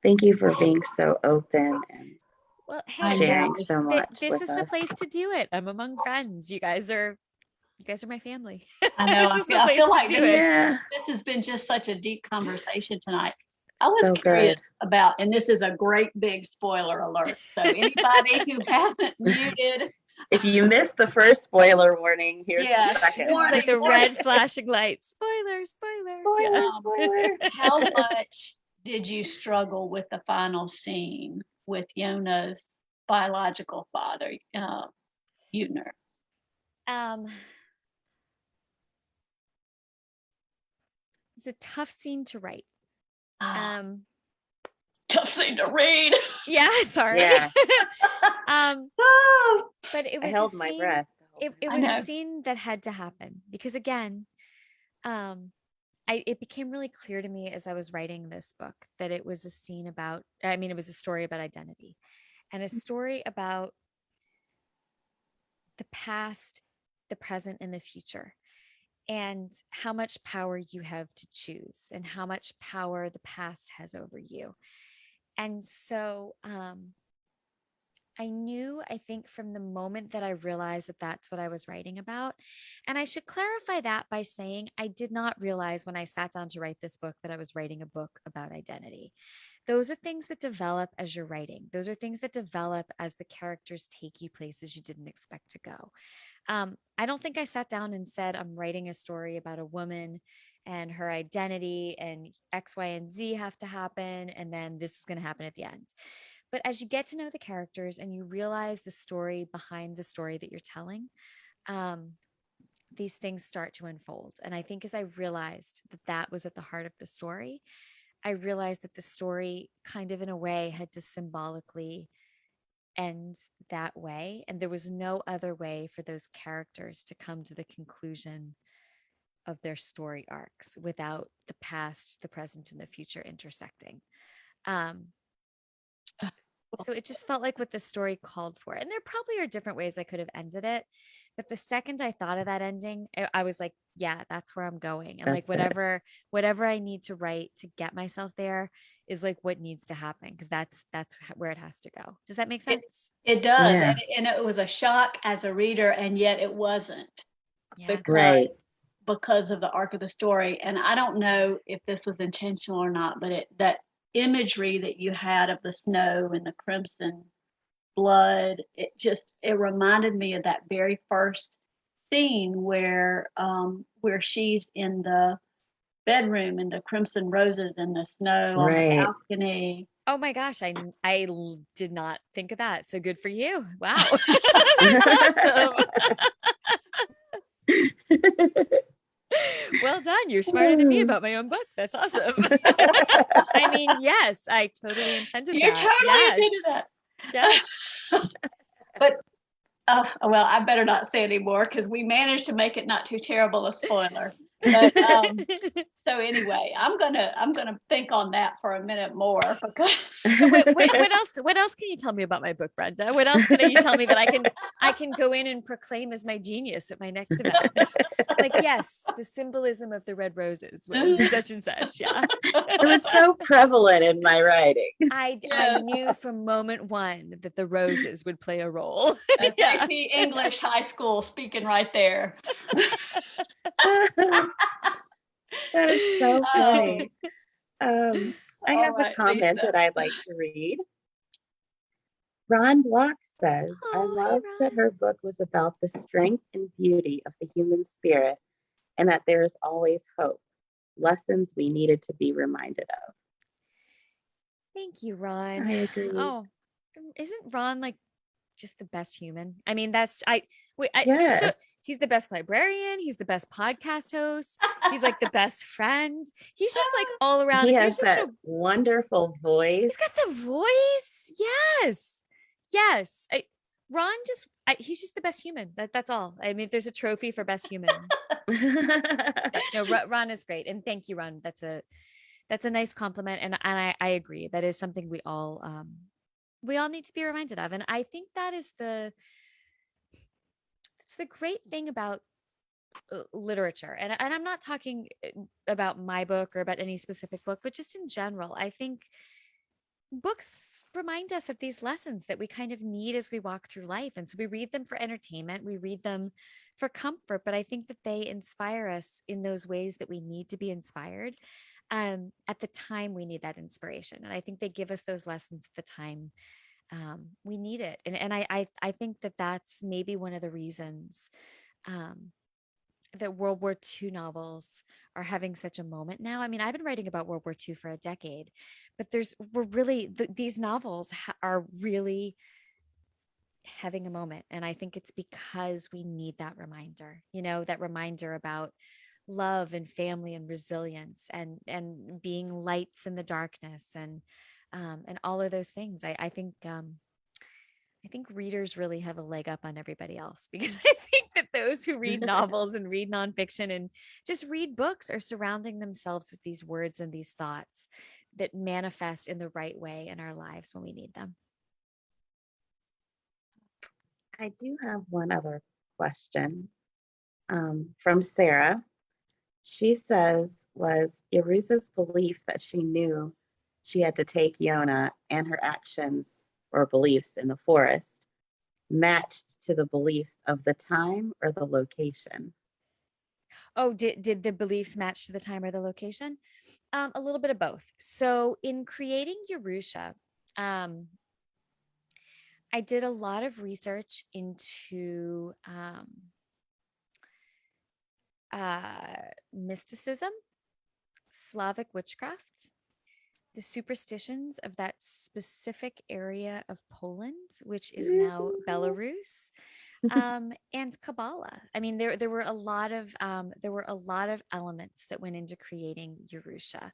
Thank you for being so open and
Well, hey,
sharing so much.
this is the place to do it. I'm among friends. You guys are my family.
I know.
This is the
I
place
feel
to
like
do it.
this has been just such a deep conversation tonight. I was
So
curious
good.
about, and this is a great big spoiler alert. So anybody who hasn't muted,
If you missed the first spoiler warning, here's
Yes,
the second
This is
one.
like the red flashing light. Spoiler, spoiler.
Spoiler, spoiler.
how much did you struggle with the final scene with Yona's biological father, Utner?
It's a tough scene to write.
Tough scene to read.
Yeah, sorry.
Yeah.
But it was
I held my breath.
It was a scene that had to happen because, again, it became really clear to me as I was writing this book that it was a scene about, it was a story about identity and a story about the past, the present, and the future, and how much power you have to choose and how much power the past has over you. And so I think from the moment that I realized that that's what I was writing about, and I should clarify that by saying I did not realize when I sat down to write this book that I was writing a book about identity. Those are things that develop as you're writing. Those are things that develop as the characters take you places you didn't expect to go. I don't think I sat down and said, I'm writing a story about a woman and her identity and X, Y, and Z have to happen. And then this is going to happen at the end. But as you get to know the characters and you realize the story behind the story that you're telling, these things start to unfold. And I think as I realized that that was at the heart of the story, I realized that the story kind of in a way had to symbolically end that way. And there was no other way for those characters to come to the conclusion of their story arcs without the past, the present, and the future intersecting. So it just felt like what the story called for. And there probably are different ways I could have ended it. But the second I thought of that ending, I was like, yeah, that's where I'm going. And
That's
like whatever I need to write to get myself there is like what needs to happen, because that's where it has to go. Does that make sense?
It does.
Yeah.
And it was a shock as a reader, and yet it wasn't.
Yeah.
Because of the arc of the story. And I don't know if this was intentional or not, but that imagery that you had of the snow and the crimson blood, it reminded me of that very first scene where she's in the bedroom and the crimson roses and the snow on the balcony.
Oh my gosh, I did not think of that. So good for you. Wow. That's awesome. Well done. You're smarter than me about my own book. That's awesome. I mean, yes, I totally intended
You
that.
Intended that.
Yes.
But well, I better not say anymore because we managed to make it not too terrible a spoiler. But so anyway, I'm gonna think on that for a minute more because
what else can you tell me about my book, Brenda? What else can you tell me that I can go in and proclaim as my genius at my next event? Like, yes, the symbolism of the red roses was such and such. Yeah.
It was so prevalent in my writing.
I knew from moment one that the roses would play a role.
Yeah. AP English high school speaking right there.
That is so funny. I have a comment that I'd like to read. Ron Block says, I loved that her book was about the strength and beauty of the human spirit and that there is always hope. Lessons we needed to be reminded of.
Thank you, Ron.
I agree.
Oh, isn't Ron like just the best human? I mean,
Yes.
he's the best librarian. He's the best podcast host. He's like the best friend. He's just like all around.
He
There's
has
just
that wonderful voice.
he's got the voice. Yes. Yes. He's just the best human. That's all. I mean, if there's a trophy for best human. No, Ron is great. And thank you, Ron. That's a nice compliment. And I agree. That is something we all need to be reminded of. And I think it's the great thing about literature. And I'm not talking about my book or about any specific book, but just in general, I think books remind us of these lessons that we kind of need as we walk through life. And so we read them for entertainment, we read them for comfort, but I think that they inspire us in those ways that we need to be inspired at the time we need that inspiration. And I think they give us those lessons at the time we need it. And I think that that's maybe one of the reasons that World War II novels are having such a moment now. I mean, I've been writing about World War II for a decade, but these novels are really having a moment. And I think it's because we need that reminder about love and family and resilience and being lights in the darkness and all of those things. I think readers really have a leg up on everybody else, because I think that those who read novels and read nonfiction and just read books are surrounding themselves with these words and these thoughts that manifest in the right way in our lives when we need them.
I do have one other question from Sarah. She says, was Yorusha's belief that she knew she had to take Yona and her actions or beliefs in the forest matched to the beliefs of the time or the location?
Oh, did the beliefs match to the time or the location? A little bit of both. So in creating Yorusha, I did a lot of research into mysticism, Slavic witchcraft, the superstitions of that specific area of Poland, which is now Belarus, and Kabbalah. I mean, there were a lot of elements that went into creating Yorusha,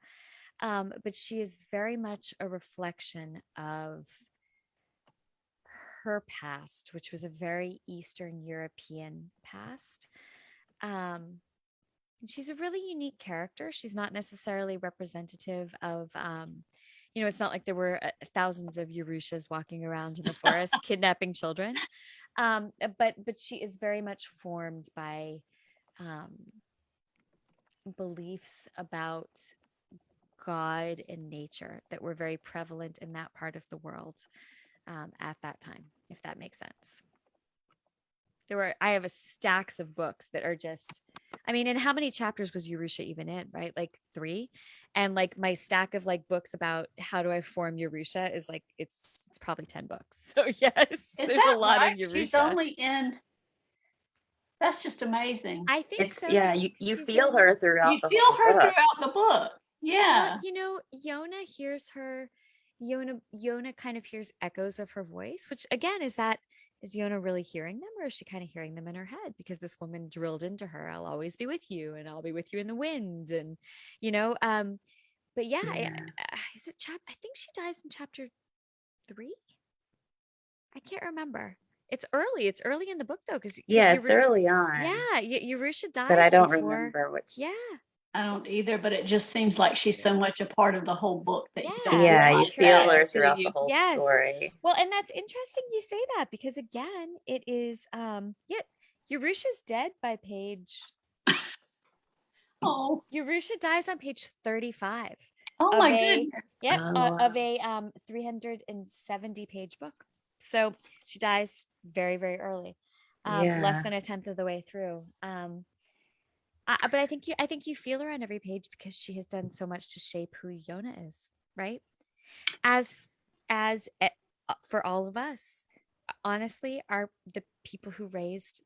but she is very much a reflection of her past, which was a very Eastern European past. She's a really unique character. She's not necessarily representative of, it's not like there were thousands of Yorushas walking around in the forest kidnapping children. But she is very much formed by beliefs about God and nature that were very prevalent in that part of the world at that time, if that makes sense. I have stacks of books that are just, and how many chapters was Yorusha even in, right? Like 3. And like my stack of like books about how do I form Yorusha is like, it's probably 10 books. So yes, there's a lot of Yorusha.
She's only in, that's just amazing.
I think so.
Yeah, you feel her throughout the book. You feel her
throughout the book. Yeah.
Well, Yona hears her, Yona kind of hears echoes of her voice, which again is Yona really hearing them, or is she kind of hearing them in her head? Because this woman drilled into her, I'll always be with you and I'll be with you in the wind. And, but yeah. Is it I think she dies in chapter 3. I can't remember. It's early in the book though.
It's early on.
Yeah. Yorusha dies.
But I don't remember which.
Yeah.
I don't either, but it just seems like she's so much a part of the whole book that
you feel her throughout the whole story.
Well, and that's interesting you say that, because again, it is Yorusha's dead by page Yorusha dies on page 35.
Oh my goodness.
Yep, of a 370 page book. So she dies very, very early. Less than a tenth of the way through. But I think you feel her on every page because she has done so much to shape who Yona is, right? As for all of us, honestly, are the people who raised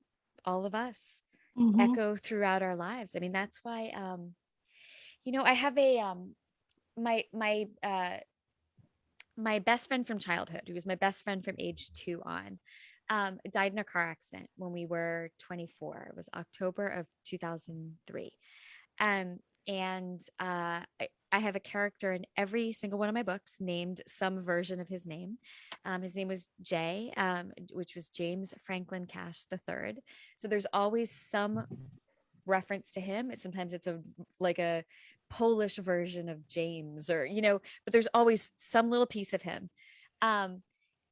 all of us. echo throughout our lives. I mean, that's why, I have my best friend from childhood, who was my best friend from age 2 on, died in a car accident when we were 24. It was October of 2003. And I have a character in every single one of my books named some version of his name. His name was Jay, which was James Franklin Cash III. So there's always some reference to him. Sometimes it's like a Polish version of James, or but there's always some little piece of him.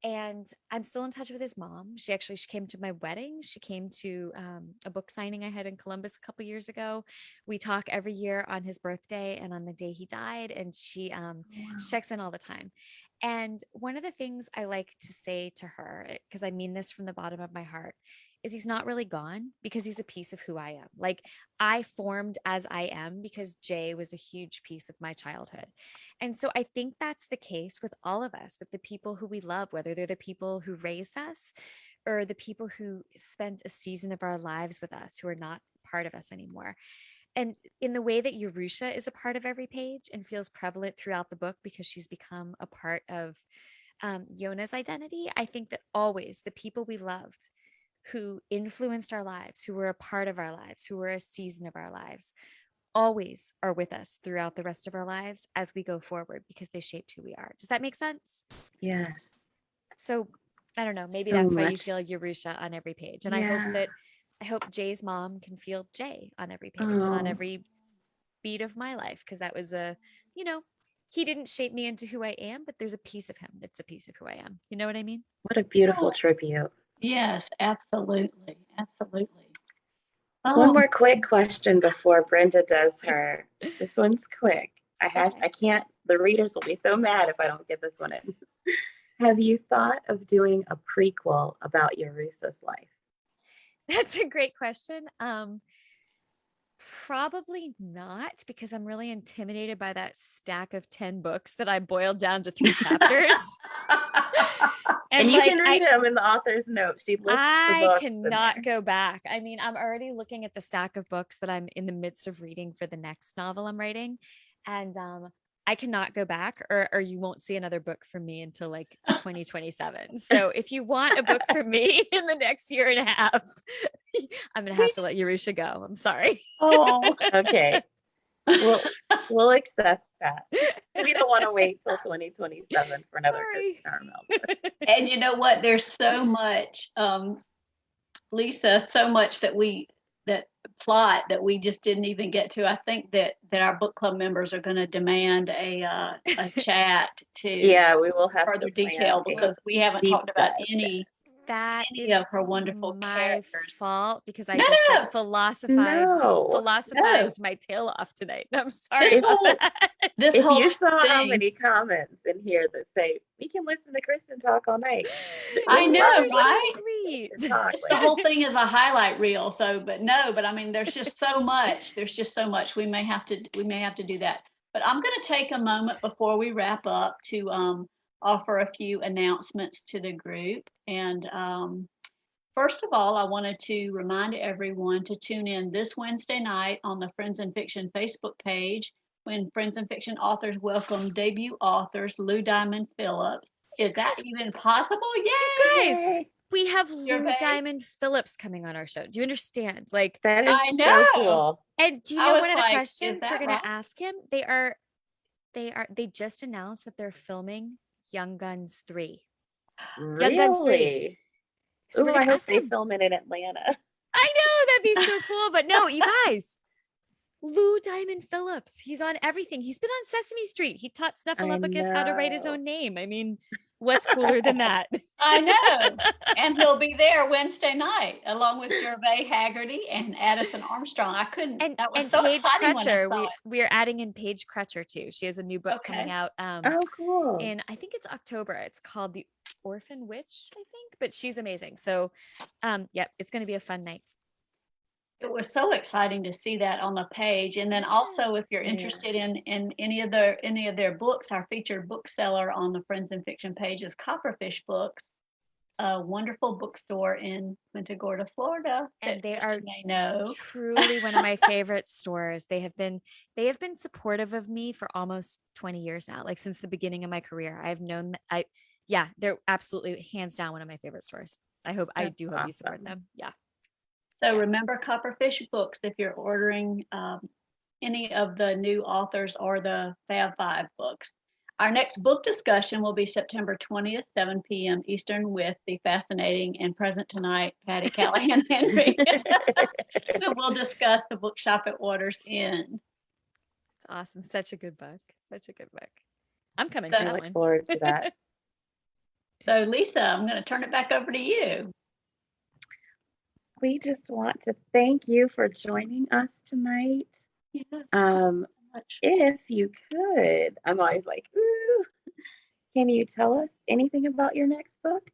And I'm still in touch with his mom. She came to my wedding. She came to a book signing I had in Columbus a couple years ago. We talk every year on his birthday and on the day he died, and she checks in all the time. And one of the things I like to say to her, because I mean this from the bottom of my heart, is he's not really gone, because he's a piece of who I am. Like, I formed as I am because Jay was a huge piece of my childhood. And so I think that's the case with all of us, with the people who we love, whether they're the people who raised us or the people who spent a season of our lives with us, who are not part of us anymore. And in the way that Yorusha is a part of every page and feels prevalent throughout the book because she's become a part of Yona's identity, I think that always the people we loved, who influenced our lives, who were a part of our lives, who were a season of our lives, always are with us throughout the rest of our lives as we go forward, because they shaped who we are. Does that make sense?
Yes.
So I don't know, maybe
So
that's why you
much.
feel Yorusha on every page. And
Yeah.
I hope Jay's mom can feel Jay on every page and on every beat of my life, because that was he didn't shape me into who I am, but there's a piece of him that's a piece of who I am. You know what I mean?
What a beautiful tribute.
Yes, absolutely. Absolutely.
One more quick question before Brenda does her. This one's quick. I can't, the readers will be so mad if I don't get this one in. Have you thought of doing a prequel about Yorusha's life?
That's a great question. Probably not, because I'm really intimidated by that stack of 10 books that I boiled down to 3 chapters.
And you can read them in the author's note. She lists the books.
I cannot go back. I mean, I'm already looking at the stack of books that I'm in the midst of reading for the next novel I'm writing. And I cannot go back, or you won't see another book from me until like 2027. So if you want a book from me in the next year and a half, I'm going to have to let Yorusha go. I'm sorry.
Oh,
okay. We'll accept that. We don't want to wait till 2027 for another Harmel.
And you know what? There's so much, Lisa, so much that plot that we just didn't even get to. I think that our book club members are going to demand a chat to
we will have
further detail, because we haven't talked about any of her wonderful characters.
Fault, because I just philosophized my tail off tonight. I'm sorry.
If you saw how many comments in here that say we can listen to Kristin talk all night,
I know, right?
So sweet.
The whole thing is a highlight reel. So, but I mean, there's just so much. There's just so much. We may have to do that. But I'm going to take a moment before we wrap up to offer a few announcements to the group. And first of all, I wanted to remind everyone to tune in this Wednesday night on the Friends in Fiction Facebook page, when Friends in Fiction authors welcome debut authors Lou Diamond Phillips. Is that even possible? Yay!
You guys, we have Lou Diamond Phillips coming on our show. Do you understand? Like,
that is so cool.
And do you know one of the questions we're going to ask him? They just announced that they're filming Young Guns 3.
Really? Young Guns 3. So I hope they film it in Atlanta.
I know, that'd be so cool. But no, you guys, Lou Diamond Phillips, he's on everything. He's been on Sesame Street. He taught Snuffleupagus how to write his own name. I mean, what's cooler than that?
I know. And he'll be there Wednesday night along with Gervais Haggerty and Addison Armstrong. That was so
Paige
exciting
Crutcher.
when I saw it.
We are adding in Paige Crutcher too. She has a new book coming out.
Cool.
In, I think it's October. It's called The Orphan Witch, I think, but she's amazing. So it's going to be a fun night.
It was so exciting to see that on the page. And then also, if you're interested in any of their books, our featured bookseller on the Friends in Fiction page is Copperfish Books. a wonderful bookstore in Punta Gorda, Florida,
And
that
they
Kristin
are
may know.
truly one of my favorite stores. They have been supportive of me for almost 20 years now, like since the beginning of my career. I've known that yeah, they're absolutely hands down one of my favorite stores. I
That's
do hope you support
awesome.
them. Yeah.
So
Yeah.
remember Copperfish Books if you're ordering any of the new authors or the Fab Five books. Our next book discussion will be September 20th, 7 p.m. Eastern, with the fascinating and present tonight Patty Callahan Henry. So we'll discuss the bookshop at Water's End.
It's awesome. Such a good book. Such a good book. I'm coming
So,
to
I
that
look
one.
forward to that.
so Lisa, I'm going to turn it back over to you.
We just want to thank you for joining us tonight.
Much.
If you could, I'm always like, ooh, can you tell us anything about your next book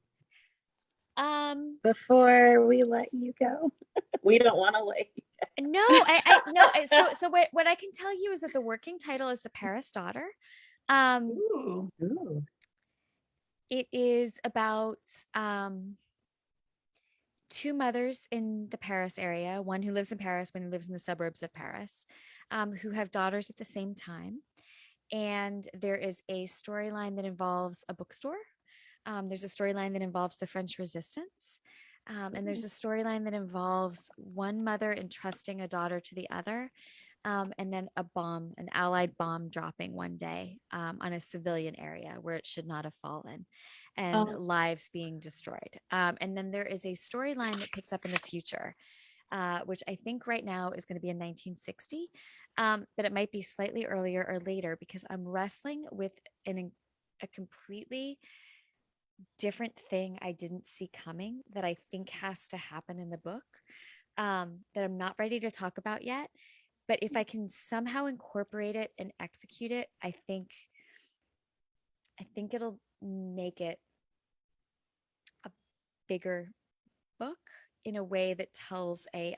before we let you go? We don't want to let you
No, I no. So what I can tell you is that the working title is The Paris Daughter.
Ooh.
Ooh.
It is about two mothers in the Paris area, one who lives in Paris, one who lives in the suburbs of Paris, who have daughters at the same time. And there is a storyline that involves a bookstore. There's a storyline that involves the French Resistance. And there's a storyline that involves one mother entrusting a daughter to the other. And then an Allied bomb dropping one day on a civilian area where it should not have fallen, and lives being destroyed. And then there is a storyline that picks up in the future, which I think right now is going to be in 1960, but it might be slightly earlier or later because I'm wrestling with a completely different thing I didn't see coming that I think has to happen in the book, that I'm not ready to talk about yet. But if I can somehow incorporate it and execute it, I think it'll make it a bigger book in a way that tells it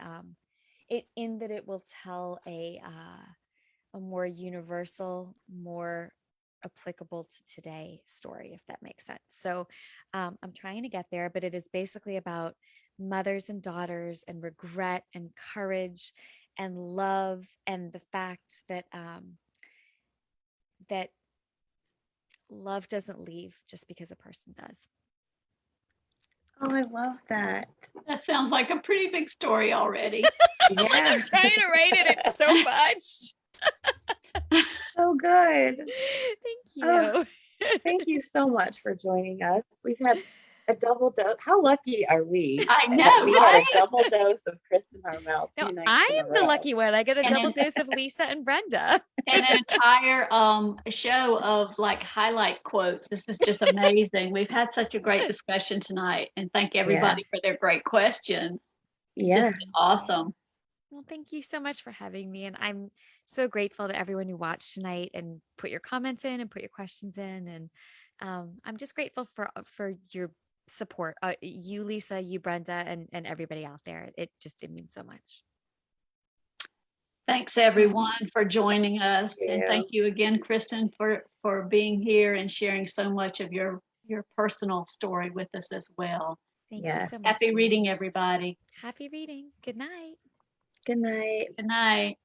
will tell a more universal, more applicable to today story, if that makes sense. So I'm trying to get there, but it is basically about mothers and daughters and regret and courage and love, and the fact that that love doesn't leave just because a person does.
Oh, I love that.
That sounds like a pretty big story already.
Yeah.
I'm trying to write it. It's so much.
So good.
Thank you.
Oh, thank you so much for joining us. We've had a double dose. How lucky are we?
I know,
That we
right?
had a double dose of Kristin Harmel
No,
2 nights
I
in a
am the
row.
lucky one. I get a
And
double
then-
dose of Lisa and Brenda.
And an entire show of like highlight quotes. This is just amazing. We've had such a great discussion tonight, and thank everybody
Yes.
for their great questions. It's
Yes.
just awesome.
Well, thank you so much for having me. And I'm so grateful to everyone who watched tonight and put your comments in and put your questions in. And I'm just grateful for your support. You, Lisa, you, Brenda, and everybody out there. It means so much.
Thanks everyone for joining us,
Thank
and
you.
thank you again, Kristin, for being here and sharing so much of your personal story with us as well.
Thank you
Yes.
so much.
Happy reading,
ladies.
everybody.
Happy reading. Good night.
Good night.
Good night.